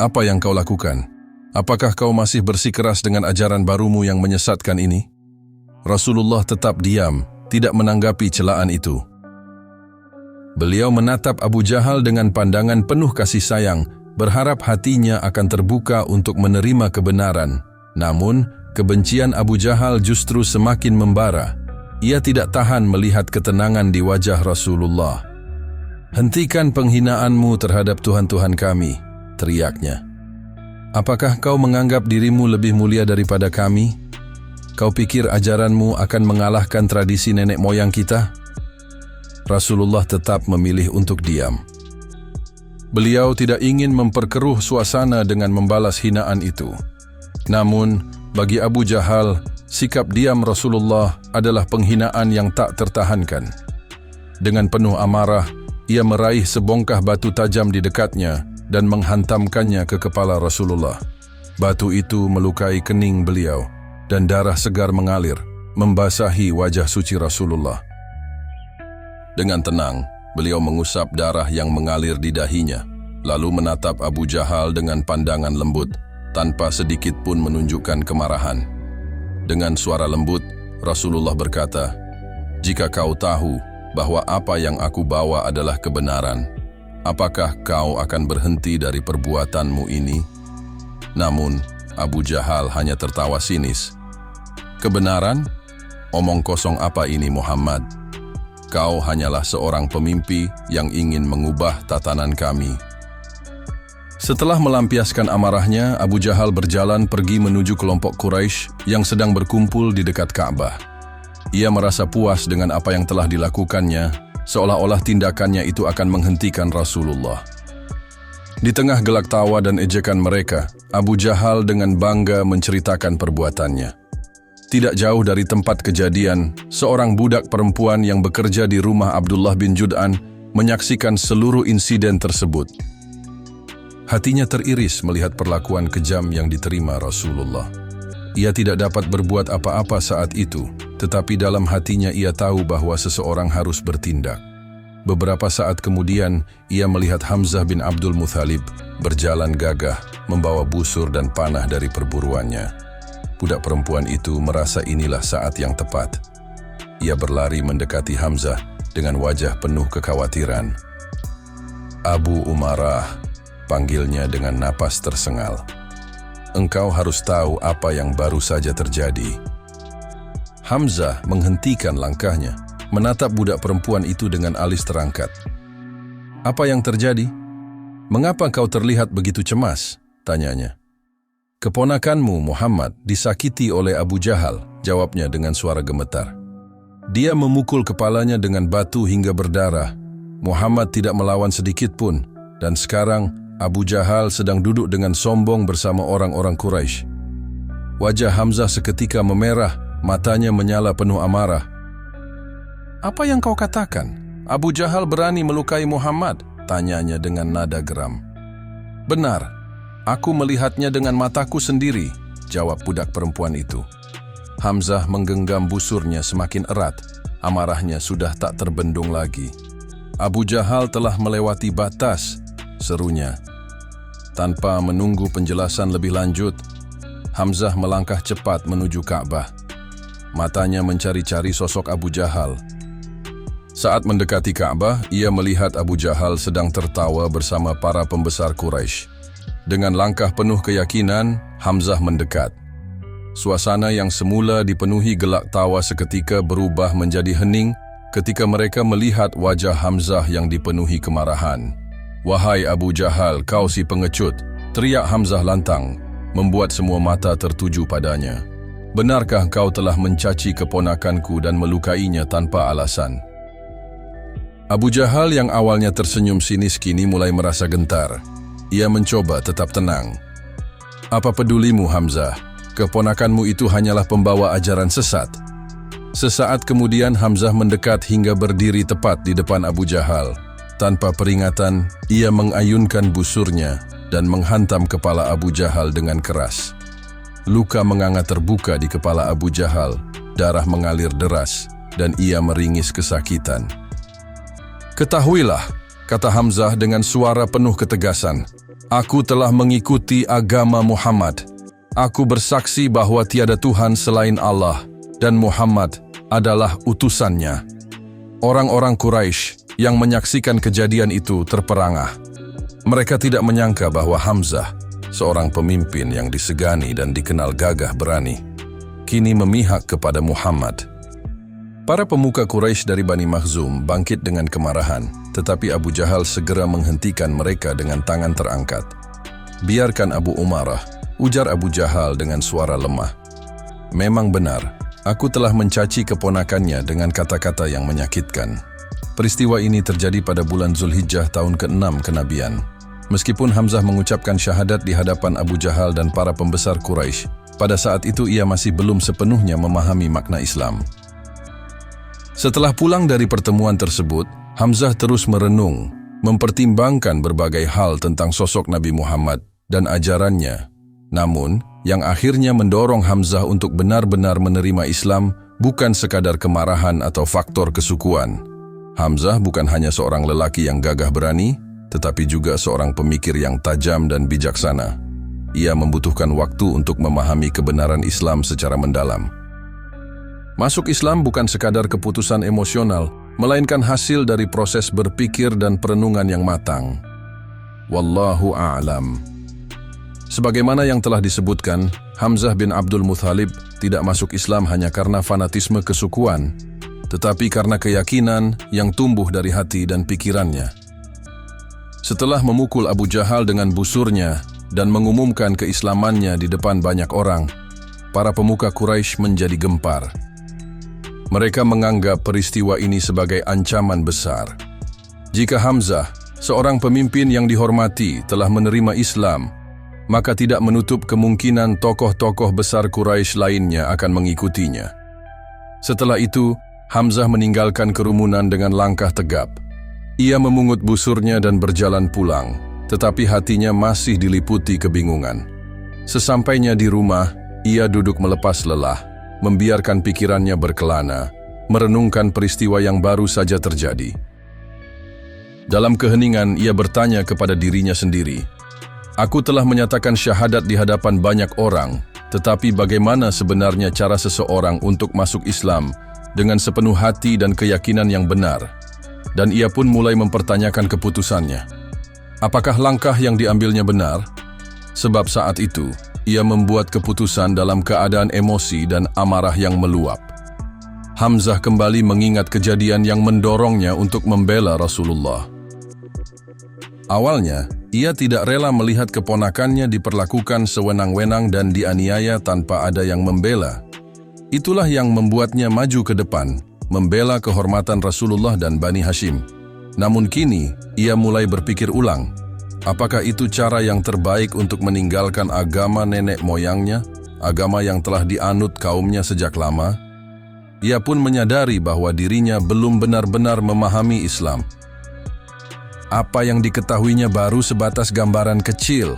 Apa yang kau lakukan? Apakah kau masih bersikeras dengan ajaran barumu yang menyesatkan ini? Rasulullah tetap diam, tidak menanggapi celaan itu. Beliau menatap Abu Jahal dengan pandangan penuh kasih sayang, berharap hatinya akan terbuka untuk menerima kebenaran. Namun, kebencian Abu Jahal justru semakin membara. Ia tidak tahan melihat ketenangan di wajah Rasulullah. Hentikan penghinaanmu terhadap Tuhan-Tuhan kami, teriaknya. Apakah kau menganggap dirimu lebih mulia daripada kami? Kau pikir ajaranmu akan mengalahkan tradisi nenek moyang kita? Rasulullah tetap memilih untuk diam. Beliau tidak ingin memperkeruh suasana dengan membalas hinaan itu. Namun, bagi Abu Jahal, sikap diam Rasulullah adalah penghinaan yang tak tertahankan. Dengan penuh amarah, ia meraih sebongkah batu tajam di dekatnya dan menghantamkannya ke kepala Rasulullah. Batu itu melukai kening beliau, dan darah segar mengalir, membasahi wajah suci Rasulullah. Dengan tenang, beliau mengusap darah yang mengalir di dahinya, lalu menatap Abu Jahal dengan pandangan lembut, tanpa sedikit pun menunjukkan kemarahan. Dengan suara lembut, Rasulullah berkata, "Jika kau tahu bahwa apa yang aku bawa adalah kebenaran, apakah kau akan berhenti dari perbuatanmu ini?" Namun, Abu Jahal hanya tertawa sinis. "Kebenaran? Omong kosong apa ini, Muhammad? Kau hanyalah seorang pemimpi yang ingin mengubah tatanan kami." Setelah melampiaskan amarahnya, Abu Jahal berjalan pergi menuju kelompok Quraisy yang sedang berkumpul di dekat Ka'bah. Ia merasa puas dengan apa yang telah dilakukannya, seolah-olah tindakannya itu akan menghentikan Rasulullah. Di tengah gelak tawa dan ejekan mereka, Abu Jahal dengan bangga menceritakan perbuatannya. Tidak jauh dari tempat kejadian, seorang budak perempuan yang bekerja di rumah Abdullah bin Jud'an menyaksikan seluruh insiden tersebut. Hatinya teriris melihat perlakuan kejam yang diterima Rasulullah. Ia tidak dapat berbuat apa-apa saat itu, tetapi dalam hatinya ia tahu bahwa seseorang harus bertindak. Beberapa saat kemudian, ia melihat Hamzah bin Abdul Muthalib berjalan gagah, membawa busur dan panah dari perburuannya. Budak perempuan itu merasa inilah saat yang tepat. Ia berlari mendekati Hamzah dengan wajah penuh kekhawatiran. "Abu Umarah," panggilnya dengan napas tersengal. "Engkau harus tahu apa yang baru saja terjadi." Hamzah menghentikan langkahnya, menatap budak perempuan itu dengan alis terangkat. "Apa yang terjadi? Mengapa kau terlihat begitu cemas?" tanyanya. "Keponakanmu Muhammad disakiti oleh Abu Jahal," jawabnya dengan suara gemetar. "Dia memukul kepalanya dengan batu hingga berdarah. Muhammad tidak melawan sedikit pun, dan sekarang Abu Jahal sedang duduk dengan sombong bersama orang-orang Quraisy." Wajah Hamzah seketika memerah, matanya menyala penuh amarah. "Apa yang kau katakan? Abu Jahal berani melukai Muhammad?" tanyanya dengan nada geram. "Benar, aku melihatnya dengan mataku sendiri," jawab budak perempuan itu. Hamzah menggenggam busurnya semakin erat, amarahnya sudah tak terbendung lagi. "Abu Jahal telah melewati batas," serunya. Tanpa menunggu penjelasan lebih lanjut, Hamzah melangkah cepat menuju Ka'bah. Matanya mencari-cari sosok Abu Jahal. Saat mendekati Ka'bah, ia melihat Abu Jahal sedang tertawa bersama para pembesar Quraisy. Dengan langkah penuh keyakinan, Hamzah mendekat. Suasana yang semula dipenuhi gelak tawa seketika berubah menjadi hening ketika mereka melihat wajah Hamzah yang dipenuhi kemarahan. "Wahai Abu Jahal, kau si pengecut!" teriak Hamzah lantang, membuat semua mata tertuju padanya. "Benarkah kau telah mencaci keponakanku dan melukainya tanpa alasan?" Abu Jahal yang awalnya tersenyum sinis kini mulai merasa gentar. Ia mencoba tetap tenang. "Apa pedulimu Hamzah? Keponakanmu itu hanyalah pembawa ajaran sesat." Sesaat kemudian Hamzah mendekat hingga berdiri tepat di depan Abu Jahal. Tanpa peringatan, ia mengayunkan busurnya dan menghantam kepala Abu Jahal dengan keras. Luka menganga terbuka di kepala Abu Jahal, darah mengalir deras, dan ia meringis kesakitan. "Ketahuilah," kata Hamzah dengan suara penuh ketegasan, "aku telah mengikuti agama Muhammad. Aku bersaksi bahwa tiada Tuhan selain Allah, dan Muhammad adalah utusannya." Orang-orang Quraisy yang menyaksikan kejadian itu terperangah. Mereka tidak menyangka bahwa Hamzah, seorang pemimpin yang disegani dan dikenal gagah berani, kini memihak kepada Muhammad. Para pemuka Quraisy dari Bani Makhzum bangkit dengan kemarahan, tetapi Abu Jahal segera menghentikan mereka dengan tangan terangkat. "Biarkan Abu Umarah," ujar Abu Jahal dengan suara lemah. "Memang benar, aku telah mencaci keponakannya dengan kata-kata yang menyakitkan." Peristiwa ini terjadi pada bulan Zulhijjah tahun ke-6 kenabian. Meskipun Hamzah mengucapkan syahadat di hadapan Abu Jahal dan para pembesar Quraisy, pada saat itu ia masih belum sepenuhnya memahami makna Islam. Setelah pulang dari pertemuan tersebut, Hamzah terus merenung, mempertimbangkan berbagai hal tentang sosok Nabi Muhammad dan ajarannya. Namun, yang akhirnya mendorong Hamzah untuk benar-benar menerima Islam bukan sekadar kemarahan atau faktor kesukuan. Hamzah bukan hanya seorang lelaki yang gagah berani, tetapi juga seorang pemikir yang tajam dan bijaksana. Ia membutuhkan waktu untuk memahami kebenaran Islam secara mendalam. Masuk Islam bukan sekadar keputusan emosional, melainkan hasil dari proses berpikir dan perenungan yang matang. Wallahu a'lam. Sebagaimana yang telah disebutkan, Hamzah bin Abdul Muthalib tidak masuk Islam hanya karena fanatisme kesukuan, tetapi karena keyakinan yang tumbuh dari hati dan pikirannya. Setelah memukul Abu Jahal dengan busurnya dan mengumumkan keislamannya di depan banyak orang, para pemuka Quraisy menjadi gempar. Mereka menganggap peristiwa ini sebagai ancaman besar. Jika Hamzah, seorang pemimpin yang dihormati, telah menerima Islam, maka tidak menutup kemungkinan tokoh-tokoh besar Quraisy lainnya akan mengikutinya. Setelah itu, Hamzah meninggalkan kerumunan dengan langkah tegap. Ia memungut busurnya dan berjalan pulang, tetapi hatinya masih diliputi kebingungan. Sesampainya di rumah, Ia duduk melepas lelah, membiarkan pikirannya berkelana, merenungkan peristiwa yang baru saja terjadi. Dalam keheningan, ia bertanya kepada dirinya sendiri, "Aku telah menyatakan syahadat di hadapan banyak orang, tetapi bagaimana sebenarnya cara seseorang untuk masuk Islam dengan sepenuh hati dan keyakinan yang benar?" Dan ia pun mulai mempertanyakan keputusannya. Apakah langkah yang diambilnya benar? Sebab saat itu, ia membuat keputusan dalam keadaan emosi dan amarah yang meluap. Hamzah kembali mengingat kejadian yang mendorongnya untuk membela Rasulullah. Awalnya, ia tidak rela melihat keponakannya diperlakukan sewenang-wenang dan dianiaya tanpa ada yang membela. Itulah yang membuatnya maju ke depan, membela kehormatan Rasulullah dan Bani Hashim. Namun kini, ia mulai berpikir ulang. Apakah itu cara yang terbaik untuk meninggalkan agama nenek moyangnya, agama yang telah dianut kaumnya sejak lama? Ia pun menyadari bahwa dirinya belum benar-benar memahami Islam. Apa yang diketahuinya baru sebatas gambaran kecil,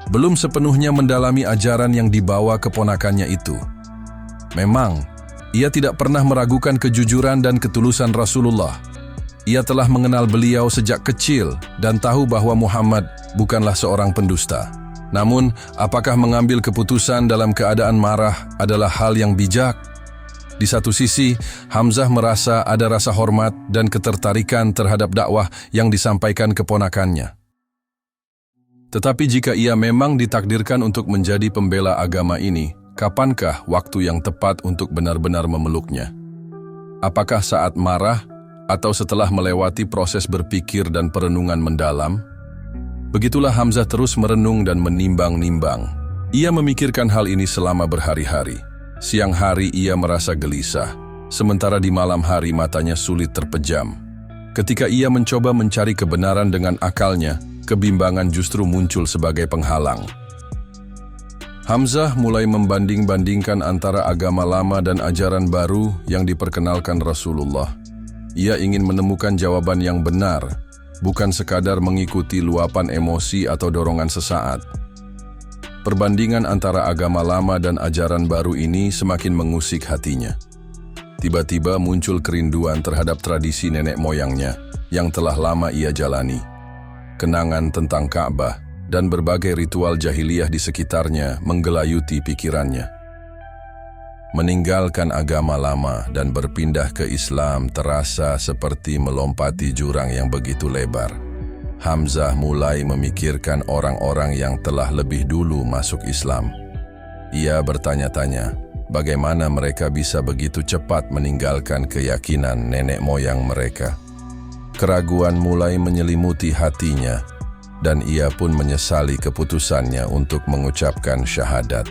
belum sepenuhnya mendalami ajaran yang dibawa keponakannya itu. Memang, ia tidak pernah meragukan kejujuran dan ketulusan Rasulullah. Ia telah mengenal beliau sejak kecil dan tahu bahwa Muhammad bukanlah seorang pendusta. Namun, apakah mengambil keputusan dalam keadaan marah adalah hal yang bijak? Di satu sisi, Hamzah merasa ada rasa hormat dan ketertarikan terhadap dakwah yang disampaikan keponakannya. Tetapi jika ia memang ditakdirkan untuk menjadi pembela agama ini, kapankah waktu yang tepat untuk benar-benar memeluknya? Apakah saat marah atau setelah melewati proses berpikir dan perenungan mendalam? Begitulah Hamzah terus merenung dan menimbang-nimbang. Ia memikirkan hal ini selama berhari-hari. Siang hari ia merasa gelisah, sementara di malam hari matanya sulit terpejam. Ketika ia mencoba mencari kebenaran dengan akalnya, kebimbangan justru muncul sebagai penghalang. Hamzah mulai membanding-bandingkan antara agama lama dan ajaran baru yang diperkenalkan Rasulullah. Ia ingin menemukan jawaban yang benar, bukan sekadar mengikuti luapan emosi atau dorongan sesaat. Perbandingan antara agama lama dan ajaran baru ini semakin mengusik hatinya. Tiba-tiba muncul kerinduan terhadap tradisi nenek moyangnya yang telah lama ia jalani. Kenangan tentang Ka'bah dan berbagai ritual jahiliyah di sekitarnya menggelayuti pikirannya. Meninggalkan agama lama dan berpindah ke Islam terasa seperti melompati jurang yang begitu lebar. Hamzah mulai memikirkan orang-orang yang telah lebih dulu masuk Islam. Ia bertanya-tanya, bagaimana mereka bisa begitu cepat meninggalkan keyakinan nenek moyang mereka. Keraguan mulai menyelimuti hatinya, dan ia pun menyesali keputusannya untuk mengucapkan syahadat.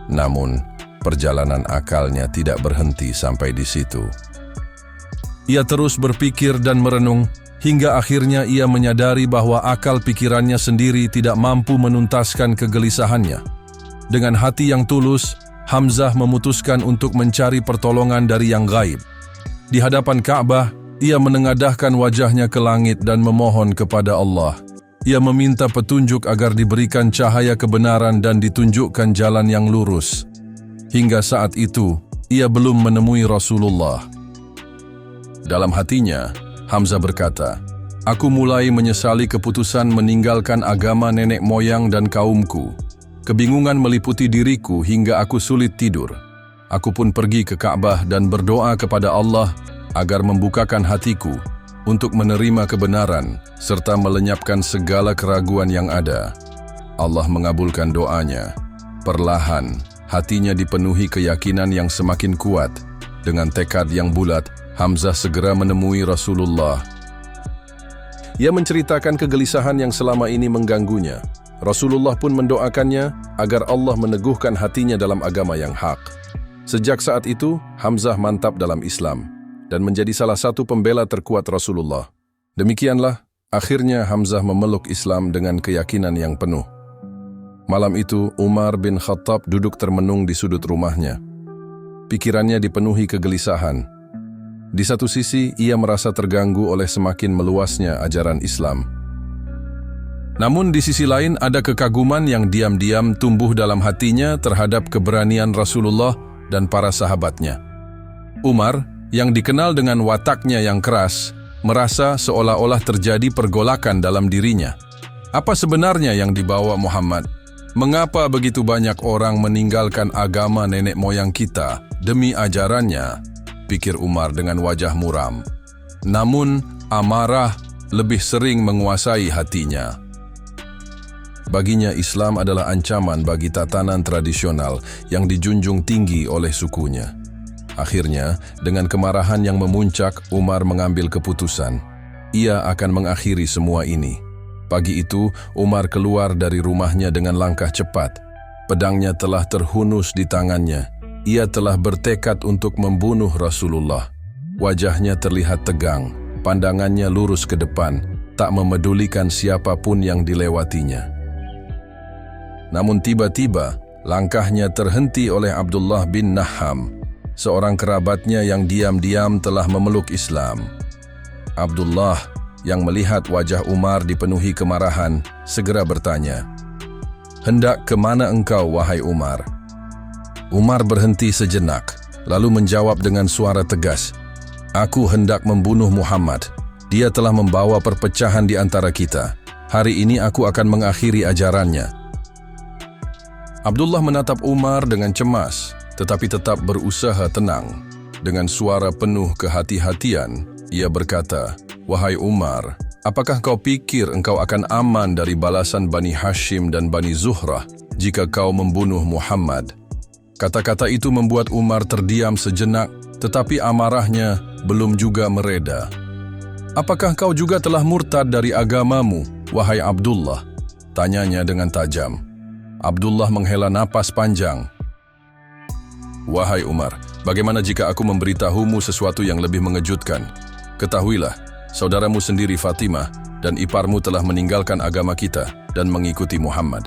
Namun, perjalanan akalnya tidak berhenti sampai di situ. Ia terus berpikir dan merenung, hingga akhirnya ia menyadari bahwa akal pikirannya sendiri tidak mampu menuntaskan kegelisahannya. Dengan hati yang tulus, Hamzah memutuskan untuk mencari pertolongan dari yang gaib. Di hadapan Ka'bah, ia menengadahkan wajahnya ke langit dan memohon kepada Allah. Ia meminta petunjuk agar diberikan cahaya kebenaran dan ditunjukkan jalan yang lurus. Hingga saat itu, ia belum menemui Rasulullah. Dalam hatinya, Hamzah berkata, "Aku mulai menyesali keputusan meninggalkan agama nenek moyang dan kaumku. Kebingungan meliputi diriku hingga aku sulit tidur. Aku pun pergi ke Ka'bah dan berdoa kepada Allah agar membukakan hatiku untuk menerima kebenaran serta melenyapkan segala keraguan yang ada." Allah mengabulkan doanya. Perlahan, hatinya dipenuhi keyakinan yang semakin kuat. Dengan tekad yang bulat, Hamzah segera menemui Rasulullah. Ia menceritakan kegelisahan yang selama ini mengganggunya. Rasulullah pun mendoakannya agar Allah meneguhkan hatinya dalam agama yang hak. Sejak saat itu, Hamzah mantap dalam Islam dan menjadi salah satu pembela terkuat Rasulullah. Demikianlah, akhirnya Hamzah memeluk Islam dengan keyakinan yang penuh. Malam itu, Umar bin Khattab duduk termenung di sudut rumahnya. Pikirannya dipenuhi kegelisahan. Di satu sisi, ia merasa terganggu oleh semakin meluasnya ajaran Islam. Namun di sisi lain ada kekaguman yang diam-diam tumbuh dalam hatinya terhadap keberanian Rasulullah dan para sahabatnya. Umar, yang dikenal dengan wataknya yang keras, merasa seolah-olah terjadi pergolakan dalam dirinya. Apa sebenarnya yang dibawa Muhammad? Mengapa begitu banyak orang meninggalkan agama nenek moyang kita demi ajarannya? Pikir Umar dengan wajah muram. Namun, amarah lebih sering menguasai hatinya. Baginya Islam adalah ancaman bagi tatanan tradisional yang dijunjung tinggi oleh sukunya. Akhirnya, dengan kemarahan yang memuncak, Umar mengambil keputusan. Ia akan mengakhiri semua ini. Pagi itu, Umar keluar dari rumahnya dengan langkah cepat. Pedangnya telah terhunus di tangannya. Ia telah bertekad untuk membunuh Rasulullah. Wajahnya terlihat tegang, pandangannya lurus ke depan, tak memedulikan siapapun yang dilewatinya. Namun tiba-tiba, langkahnya terhenti oleh Abdullah bin Naham, seorang kerabatnya yang diam-diam telah memeluk Islam. Abdullah, yang melihat wajah Umar dipenuhi kemarahan, segera bertanya, "Hendak kemana engkau, wahai Umar?" Umar berhenti sejenak, lalu menjawab dengan suara tegas, "Aku hendak membunuh Muhammad. Dia telah membawa perpecahan di antara kita. Hari ini aku akan mengakhiri ajarannya." Abdullah menatap Umar dengan cemas, tetapi tetap berusaha tenang. Dengan suara penuh kehati-hatian, ia berkata, "Wahai Umar, apakah kau pikir engkau akan aman dari balasan Bani Hashim dan Bani Zuhrah jika kau membunuh Muhammad?" Kata-kata itu membuat Umar terdiam sejenak, tetapi amarahnya belum juga mereda. "Apakah kau juga telah murtad dari agamamu, wahai Abdullah?" tanyanya dengan tajam. Abdullah menghela napas panjang. "Wahai Umar, bagaimana jika aku memberitahumu sesuatu yang lebih mengejutkan? Ketahuilah, saudaramu sendiri Fatimah dan iparmu telah meninggalkan agama kita dan mengikuti Muhammad."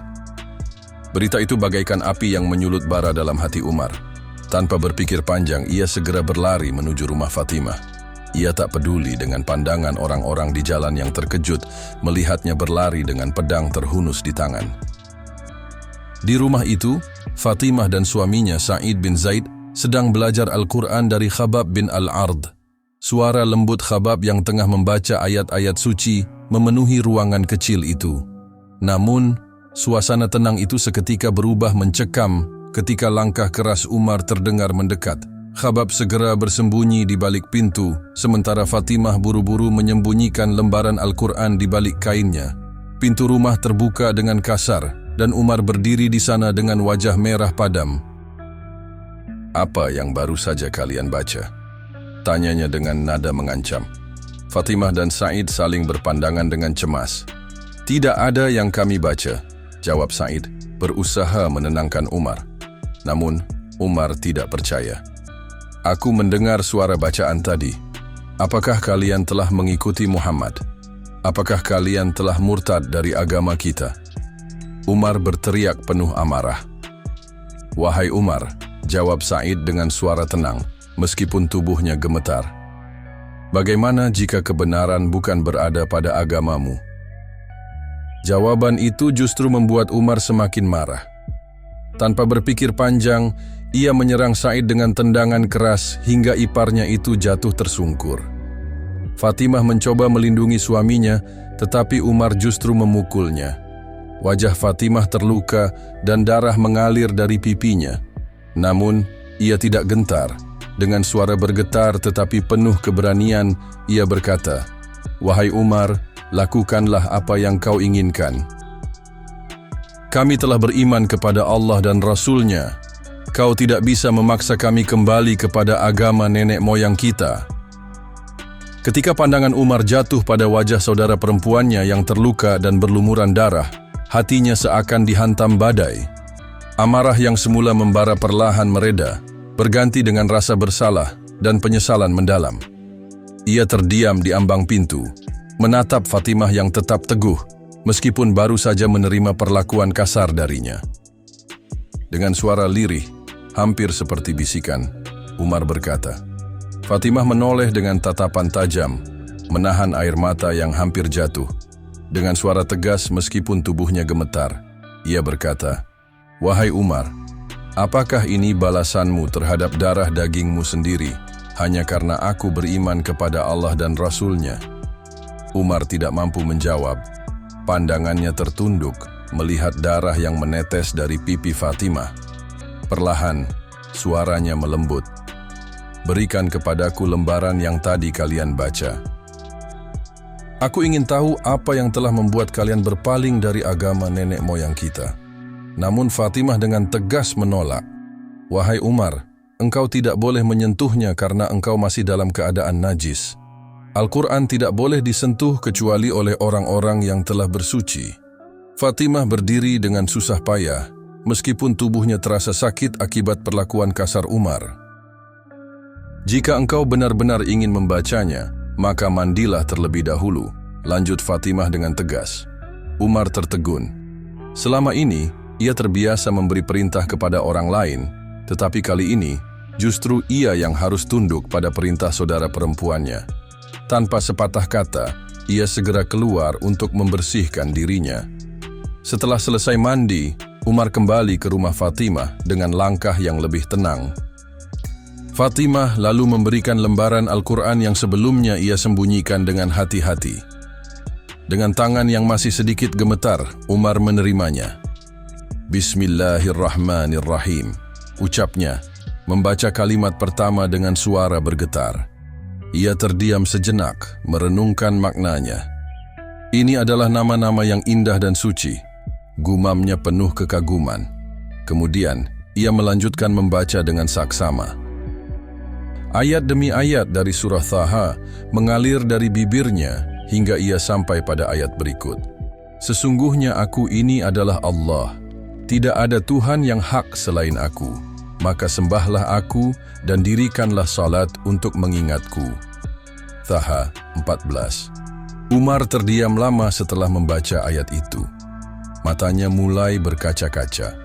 Berita itu bagaikan api yang menyulut bara dalam hati Umar. Tanpa berpikir panjang, ia segera berlari menuju rumah Fatimah. Ia tak peduli dengan pandangan orang-orang di jalan yang terkejut melihatnya berlari dengan pedang terhunus di tangan. Di rumah itu, Fatimah dan suaminya Sa'id bin Zaid sedang belajar Al-Quran dari Khabab bin Al-Ard. Suara lembut Khabab yang tengah membaca ayat-ayat suci memenuhi ruangan kecil itu. Namun, suasana tenang itu seketika berubah mencekam ketika langkah keras Umar terdengar mendekat. Khabab segera bersembunyi di balik pintu, sementara Fatimah buru-buru menyembunyikan lembaran Al-Quran di balik kainnya. Pintu rumah terbuka dengan kasar, dan Umar berdiri di sana dengan wajah merah padam. "Apa yang baru saja kalian baca?" tanyanya dengan nada mengancam. Fatimah dan Sa'id saling berpandangan dengan cemas. "Tidak ada yang kami baca," jawab Sa'id, berusaha menenangkan Umar. Namun, Umar tidak percaya. "Aku mendengar suara bacaan tadi. Apakah kalian telah mengikuti Muhammad? Apakah kalian telah murtad dari agama kita?" Umar berteriak penuh amarah. "Wahai Umar," jawab Sa'id dengan suara tenang, meskipun tubuhnya gemetar. "Bagaimana jika kebenaran bukan berada pada agamamu?" Jawaban itu justru membuat Umar semakin marah. Tanpa berpikir panjang, ia menyerang Sa'id dengan tendangan keras hingga iparnya itu jatuh tersungkur. Fatimah mencoba melindungi suaminya, tetapi Umar justru memukulnya. Wajah Fatimah terluka dan darah mengalir dari pipinya. Namun, ia tidak gentar. Dengan suara bergetar tetapi penuh keberanian, ia berkata, "Wahai Umar, lakukanlah apa yang kau inginkan. Kami telah beriman kepada Allah dan Rasul-Nya. Kau tidak bisa memaksa kami kembali kepada agama nenek moyang kita." Ketika pandangan Umar jatuh pada wajah saudara perempuannya yang terluka dan berlumuran darah, hatinya seakan dihantam badai. Amarah yang semula membara perlahan mereda, berganti dengan rasa bersalah dan penyesalan mendalam. Ia terdiam di ambang pintu, menatap Fatimah yang tetap teguh, meskipun baru saja menerima perlakuan kasar darinya. Dengan suara lirih, hampir seperti bisikan, Umar berkata. Fatimah menoleh dengan tatapan tajam, menahan air mata yang hampir jatuh. Dengan suara tegas meskipun tubuhnya gemetar, ia berkata, "Wahai Umar, apakah ini balasanmu terhadap darah dagingmu sendiri hanya karena aku beriman kepada Allah dan Rasul-Nya?" Umar tidak mampu menjawab. Pandangannya tertunduk melihat darah yang menetes dari pipi Fatimah. Perlahan, suaranya melembut. "Berikan kepadaku lembaran yang tadi kalian baca. Aku ingin tahu apa yang telah membuat kalian berpaling dari agama nenek moyang kita." Namun Fatimah dengan tegas menolak. "Wahai Umar, engkau tidak boleh menyentuhnya karena engkau masih dalam keadaan najis. Al-Quran tidak boleh disentuh kecuali oleh orang-orang yang telah bersuci." Fatimah berdiri dengan susah payah, meskipun tubuhnya terasa sakit akibat perlakuan kasar Umar. "Jika engkau benar-benar ingin membacanya, maka mandilah terlebih dahulu," lanjut Fatimah dengan tegas. Umar tertegun. Selama ini, ia terbiasa memberi perintah kepada orang lain, tetapi kali ini, justru ia yang harus tunduk pada perintah saudara perempuannya. Tanpa sepatah kata, ia segera keluar untuk membersihkan dirinya. Setelah selesai mandi, Umar kembali ke rumah Fatimah dengan langkah yang lebih tenang. Fatimah lalu memberikan lembaran Al-Quran yang sebelumnya ia sembunyikan dengan hati-hati. Dengan tangan yang masih sedikit gemetar, Umar menerimanya. "Bismillahirrahmanirrahim," ucapnya, membaca kalimat pertama dengan suara bergetar. Ia terdiam sejenak, merenungkan maknanya. Ini adalah nama-nama yang indah dan suci. Gumamnya penuh kekaguman. Kemudian, ia melanjutkan membaca dengan saksama. Ayat demi ayat dari surah Thaha mengalir dari bibirnya hingga ia sampai pada ayat berikut. "Sesungguhnya aku ini adalah Allah. Tidak ada Tuhan yang hak selain aku. Maka sembahlah aku dan dirikanlah salat untuk mengingatku." Thaha 14. Umar terdiam lama setelah membaca ayat itu. Matanya mulai berkaca-kaca.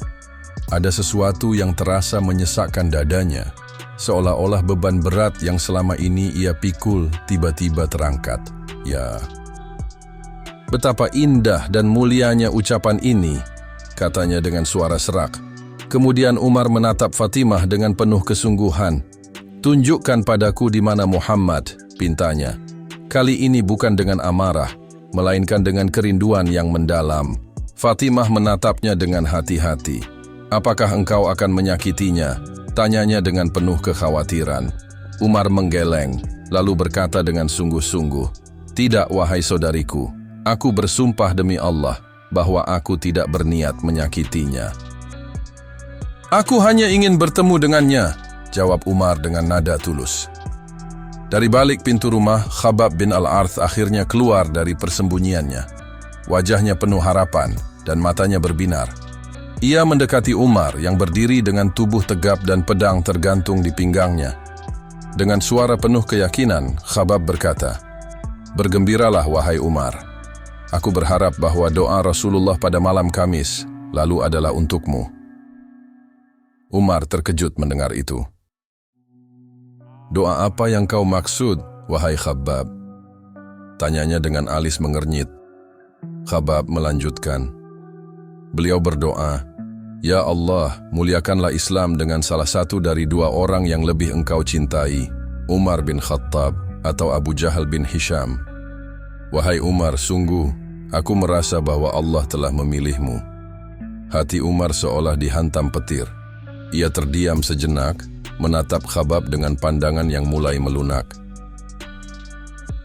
Ada sesuatu yang terasa menyesakkan dadanya, seolah-olah beban berat yang selama ini ia pikul tiba-tiba terangkat. "Ya, betapa indah dan mulianya ucapan ini," katanya dengan suara serak. Kemudian Umar menatap Fatimah dengan penuh kesungguhan. "Tunjukkan padaku di mana Muhammad," pintanya. Kali ini bukan dengan amarah, melainkan dengan kerinduan yang mendalam. Fatimah menatapnya dengan hati-hati. "Apakah engkau akan menyakitinya?" tanyanya dengan penuh kekhawatiran. Umar menggeleng, lalu berkata dengan sungguh-sungguh, "Tidak, wahai saudariku, aku bersumpah demi Allah bahwa aku tidak berniat menyakitinya." "Aku hanya ingin bertemu dengannya," jawab Umar dengan nada tulus. Dari balik pintu rumah, Khabbab bin Al-Arth akhirnya keluar dari persembunyiannya. Wajahnya penuh harapan dan matanya berbinar. Ia mendekati Umar yang berdiri dengan tubuh tegap dan pedang tergantung di pinggangnya. Dengan suara penuh keyakinan, Khabbab berkata, "Bergembiralah wahai Umar. Aku berharap bahwa doa Rasulullah pada malam Kamis lalu adalah untukmu." Umar terkejut mendengar itu. "Doa apa yang kau maksud, wahai Khabbab?" tanyanya dengan alis mengernyit. Khabbab melanjutkan. Beliau berdoa, "Ya Allah, muliakanlah Islam dengan salah satu dari dua orang yang lebih engkau cintai, Umar bin Khattab atau Abu Jahal bin Hisham. Wahai Umar, sungguh, aku merasa bahwa Allah telah memilihmu." Hati Umar seolah dihantam petir. Ia terdiam sejenak, menatap Khabbab dengan pandangan yang mulai melunak.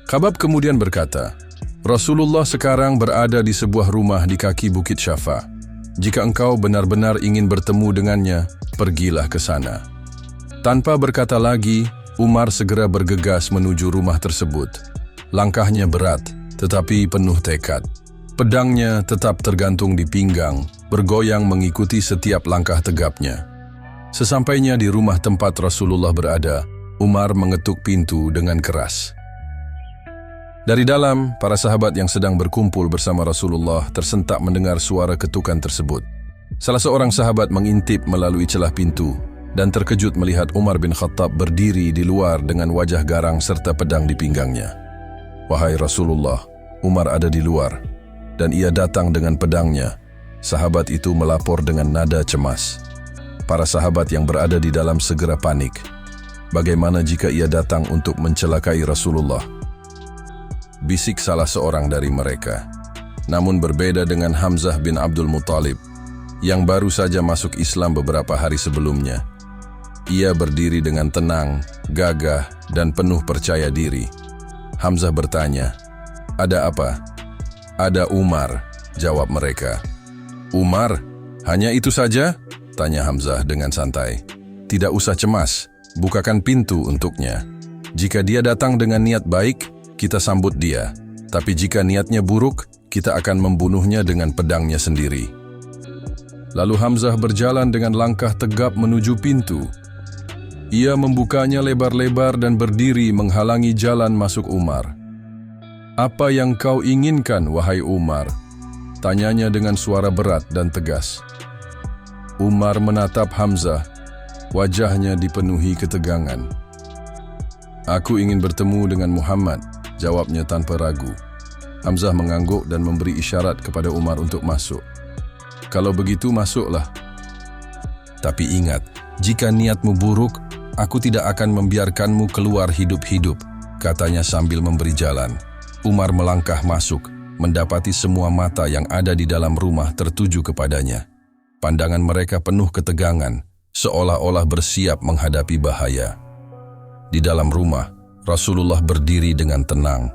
Khabbab kemudian berkata, "Rasulullah sekarang berada di sebuah rumah di kaki Bukit Syafa. Jika engkau benar-benar ingin bertemu dengannya, pergilah ke sana." Tanpa berkata lagi, Umar segera bergegas menuju rumah tersebut. Langkahnya berat, tetapi penuh tekad. Pedangnya tetap tergantung di pinggang, bergoyang mengikuti setiap langkah tegapnya. Sesampainya di rumah tempat Rasulullah berada, Umar mengetuk pintu dengan keras. Dari dalam, para sahabat yang sedang berkumpul bersama Rasulullah tersentak mendengar suara ketukan tersebut. Salah seorang sahabat mengintip melalui celah pintu dan terkejut melihat Umar bin Khattab berdiri di luar dengan wajah garang serta pedang di pinggangnya. "Wahai Rasulullah, Umar ada di luar," dan ia datang dengan pedangnya. Sahabat itu melapor dengan nada cemas. Para sahabat yang berada di dalam segera panik. Bagaimana jika ia datang untuk mencelakai Rasulullah? Bisik salah seorang dari mereka. Namun berbeda dengan Hamzah bin Abdul Muttalib, yang baru saja masuk Islam beberapa hari sebelumnya. Ia berdiri dengan tenang, gagah, dan penuh percaya diri. Hamzah bertanya, "Ada apa?" "Ada Umar," jawab mereka. "Umar? Hanya itu saja?" tanya Hamzah dengan santai. "Tidak usah cemas, bukakan pintu untuknya. Jika dia datang dengan niat baik, kita sambut dia. Tapi jika niatnya buruk, kita akan membunuhnya dengan pedangnya sendiri." Lalu Hamzah berjalan dengan langkah tegap menuju pintu. Ia membukanya lebar-lebar dan berdiri menghalangi jalan masuk Umar. "Apa yang kau inginkan, wahai Umar?" tanyanya dengan suara berat dan tegas. Umar menatap Hamzah, wajahnya dipenuhi ketegangan. "Aku ingin bertemu dengan Muhammad," jawabnya tanpa ragu. Hamzah mengangguk dan memberi isyarat kepada Umar untuk masuk. "Kalau begitu masuklah. Tapi ingat, jika niatmu buruk, aku tidak akan membiarkanmu keluar hidup-hidup," katanya sambil memberi jalan. Umar melangkah masuk, mendapati semua mata yang ada di dalam rumah tertuju kepadanya. Pandangan mereka penuh ketegangan, seolah-olah bersiap menghadapi bahaya. Di dalam rumah, Rasulullah berdiri dengan tenang.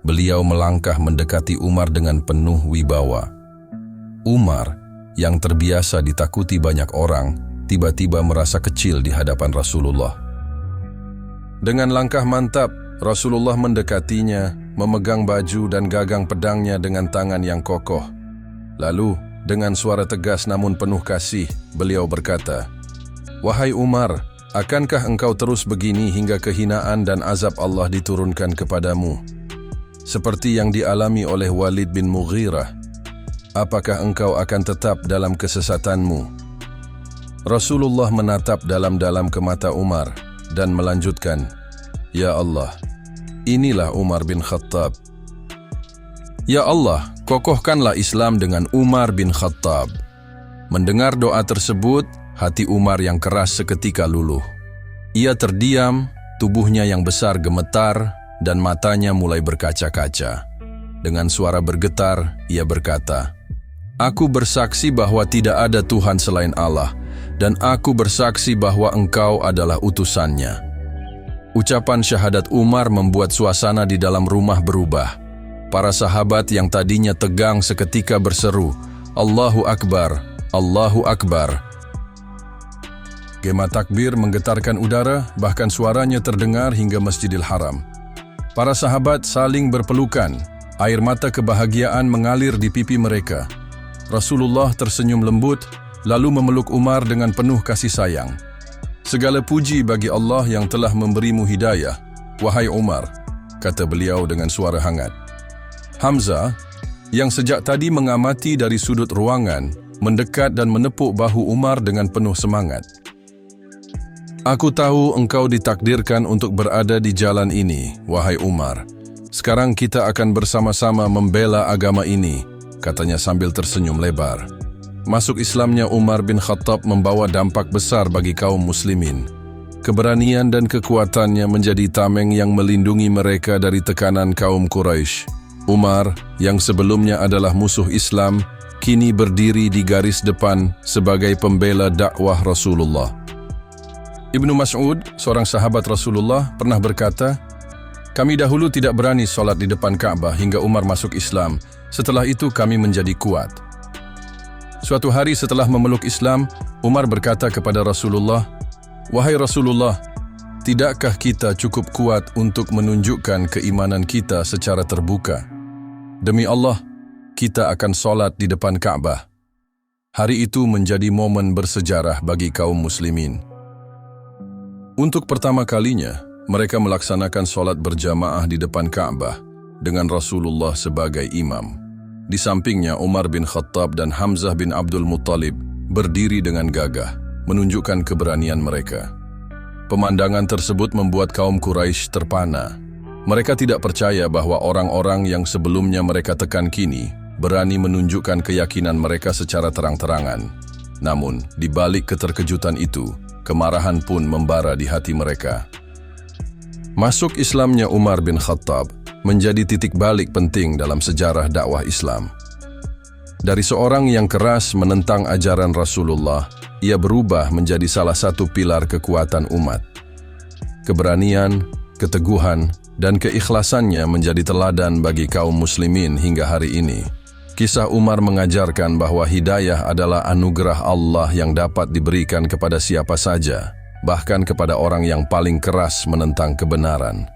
Beliau melangkah mendekati Umar dengan penuh wibawa. Umar, yang terbiasa ditakuti banyak orang, tiba-tiba merasa kecil di hadapan Rasulullah. Dengan langkah mantap, Rasulullah mendekatinya, memegang baju dan gagang pedangnya dengan tangan yang kokoh. Lalu, dengan suara tegas namun penuh kasih, beliau berkata, "Wahai Umar, akankah engkau terus begini hingga kehinaan dan azab Allah diturunkan kepadamu? Seperti yang dialami oleh Walid bin Mughirah, apakah engkau akan tetap dalam kesesatanmu?" Rasulullah menatap dalam-dalam ke mata Umar dan melanjutkan, "Ya Allah, inilah Umar bin Khattab. Ya Allah, kokohkanlah Islam dengan Umar bin Khattab." Mendengar doa tersebut, hati Umar yang keras seketika luluh. Ia terdiam, tubuhnya yang besar gemetar, dan matanya mulai berkaca-kaca. Dengan suara bergetar, ia berkata, "Aku bersaksi bahwa tidak ada Tuhan selain Allah, dan aku bersaksi bahwa Engkau adalah utusannya." Ucapan syahadat Umar membuat suasana di dalam rumah berubah. Para sahabat yang tadinya tegang seketika berseru, "Allahu Akbar, Allahu Akbar." Gema takbir menggetarkan udara, bahkan suaranya terdengar hingga Masjidil Haram. Para sahabat saling berpelukan, air mata kebahagiaan mengalir di pipi mereka. Rasulullah tersenyum lembut, lalu memeluk Umar dengan penuh kasih sayang. "Segala puji bagi Allah yang telah memberimu hidayah, wahai Umar," kata beliau dengan suara hangat. Hamzah, yang sejak tadi mengamati dari sudut ruangan, mendekat dan menepuk bahu Umar dengan penuh semangat. "Aku tahu engkau ditakdirkan untuk berada di jalan ini, wahai Umar. Sekarang kita akan bersama-sama membela agama ini," katanya sambil tersenyum lebar. Masuk Islamnya Umar bin Khattab membawa dampak besar bagi kaum muslimin. Keberanian dan kekuatannya menjadi tameng yang melindungi mereka dari tekanan kaum Quraisy. Umar, yang sebelumnya adalah musuh Islam, kini berdiri di garis depan sebagai pembela dakwah Rasulullah. Ibnu Mas'ud, seorang sahabat Rasulullah, pernah berkata, "Kami dahulu tidak berani sholat di depan Ka'bah hingga Umar masuk Islam. Setelah itu kami menjadi kuat." Suatu hari setelah memeluk Islam, Umar berkata kepada Rasulullah, "Wahai Rasulullah, tidakkah kita cukup kuat untuk menunjukkan keimanan kita secara terbuka? Demi Allah, kita akan sholat di depan Ka'bah." Hari itu menjadi momen bersejarah bagi kaum muslimin. Untuk pertama kalinya, mereka melaksanakan sholat berjamaah di depan Ka'bah dengan Rasulullah sebagai imam. Di sampingnya Umar bin Khattab dan Hamzah bin Abdul Muttalib berdiri dengan gagah, menunjukkan keberanian mereka. Pemandangan tersebut membuat kaum Quraisy terpana. Mereka tidak percaya bahwa orang-orang yang sebelumnya mereka tekan kini berani menunjukkan keyakinan mereka secara terang-terangan. Namun, di balik keterkejutan itu, kemarahan pun membara di hati mereka. Masuk Islamnya Umar bin Khattab menjadi titik balik penting dalam sejarah dakwah Islam. Dari seorang yang keras menentang ajaran Rasulullah, ia berubah menjadi salah satu pilar kekuatan umat. Keberanian, keteguhan, dan keikhlasannya menjadi teladan bagi kaum muslimin hingga hari ini. Kisah Umar mengajarkan bahwa hidayah adalah anugerah Allah yang dapat diberikan kepada siapa saja, bahkan kepada orang yang paling keras menentang kebenaran.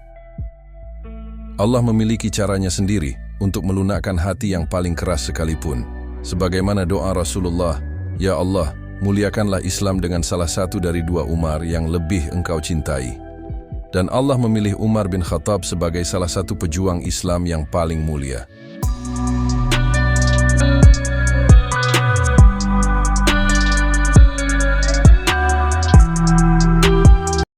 Allah memiliki caranya sendiri untuk melunakkan hati yang paling keras sekalipun. Sebagaimana doa Rasulullah, "Ya Allah, muliakanlah Islam dengan salah satu dari dua Umar yang lebih Engkau cintai." Dan Allah memilih Umar bin Khattab sebagai salah satu pejuang Islam yang paling mulia.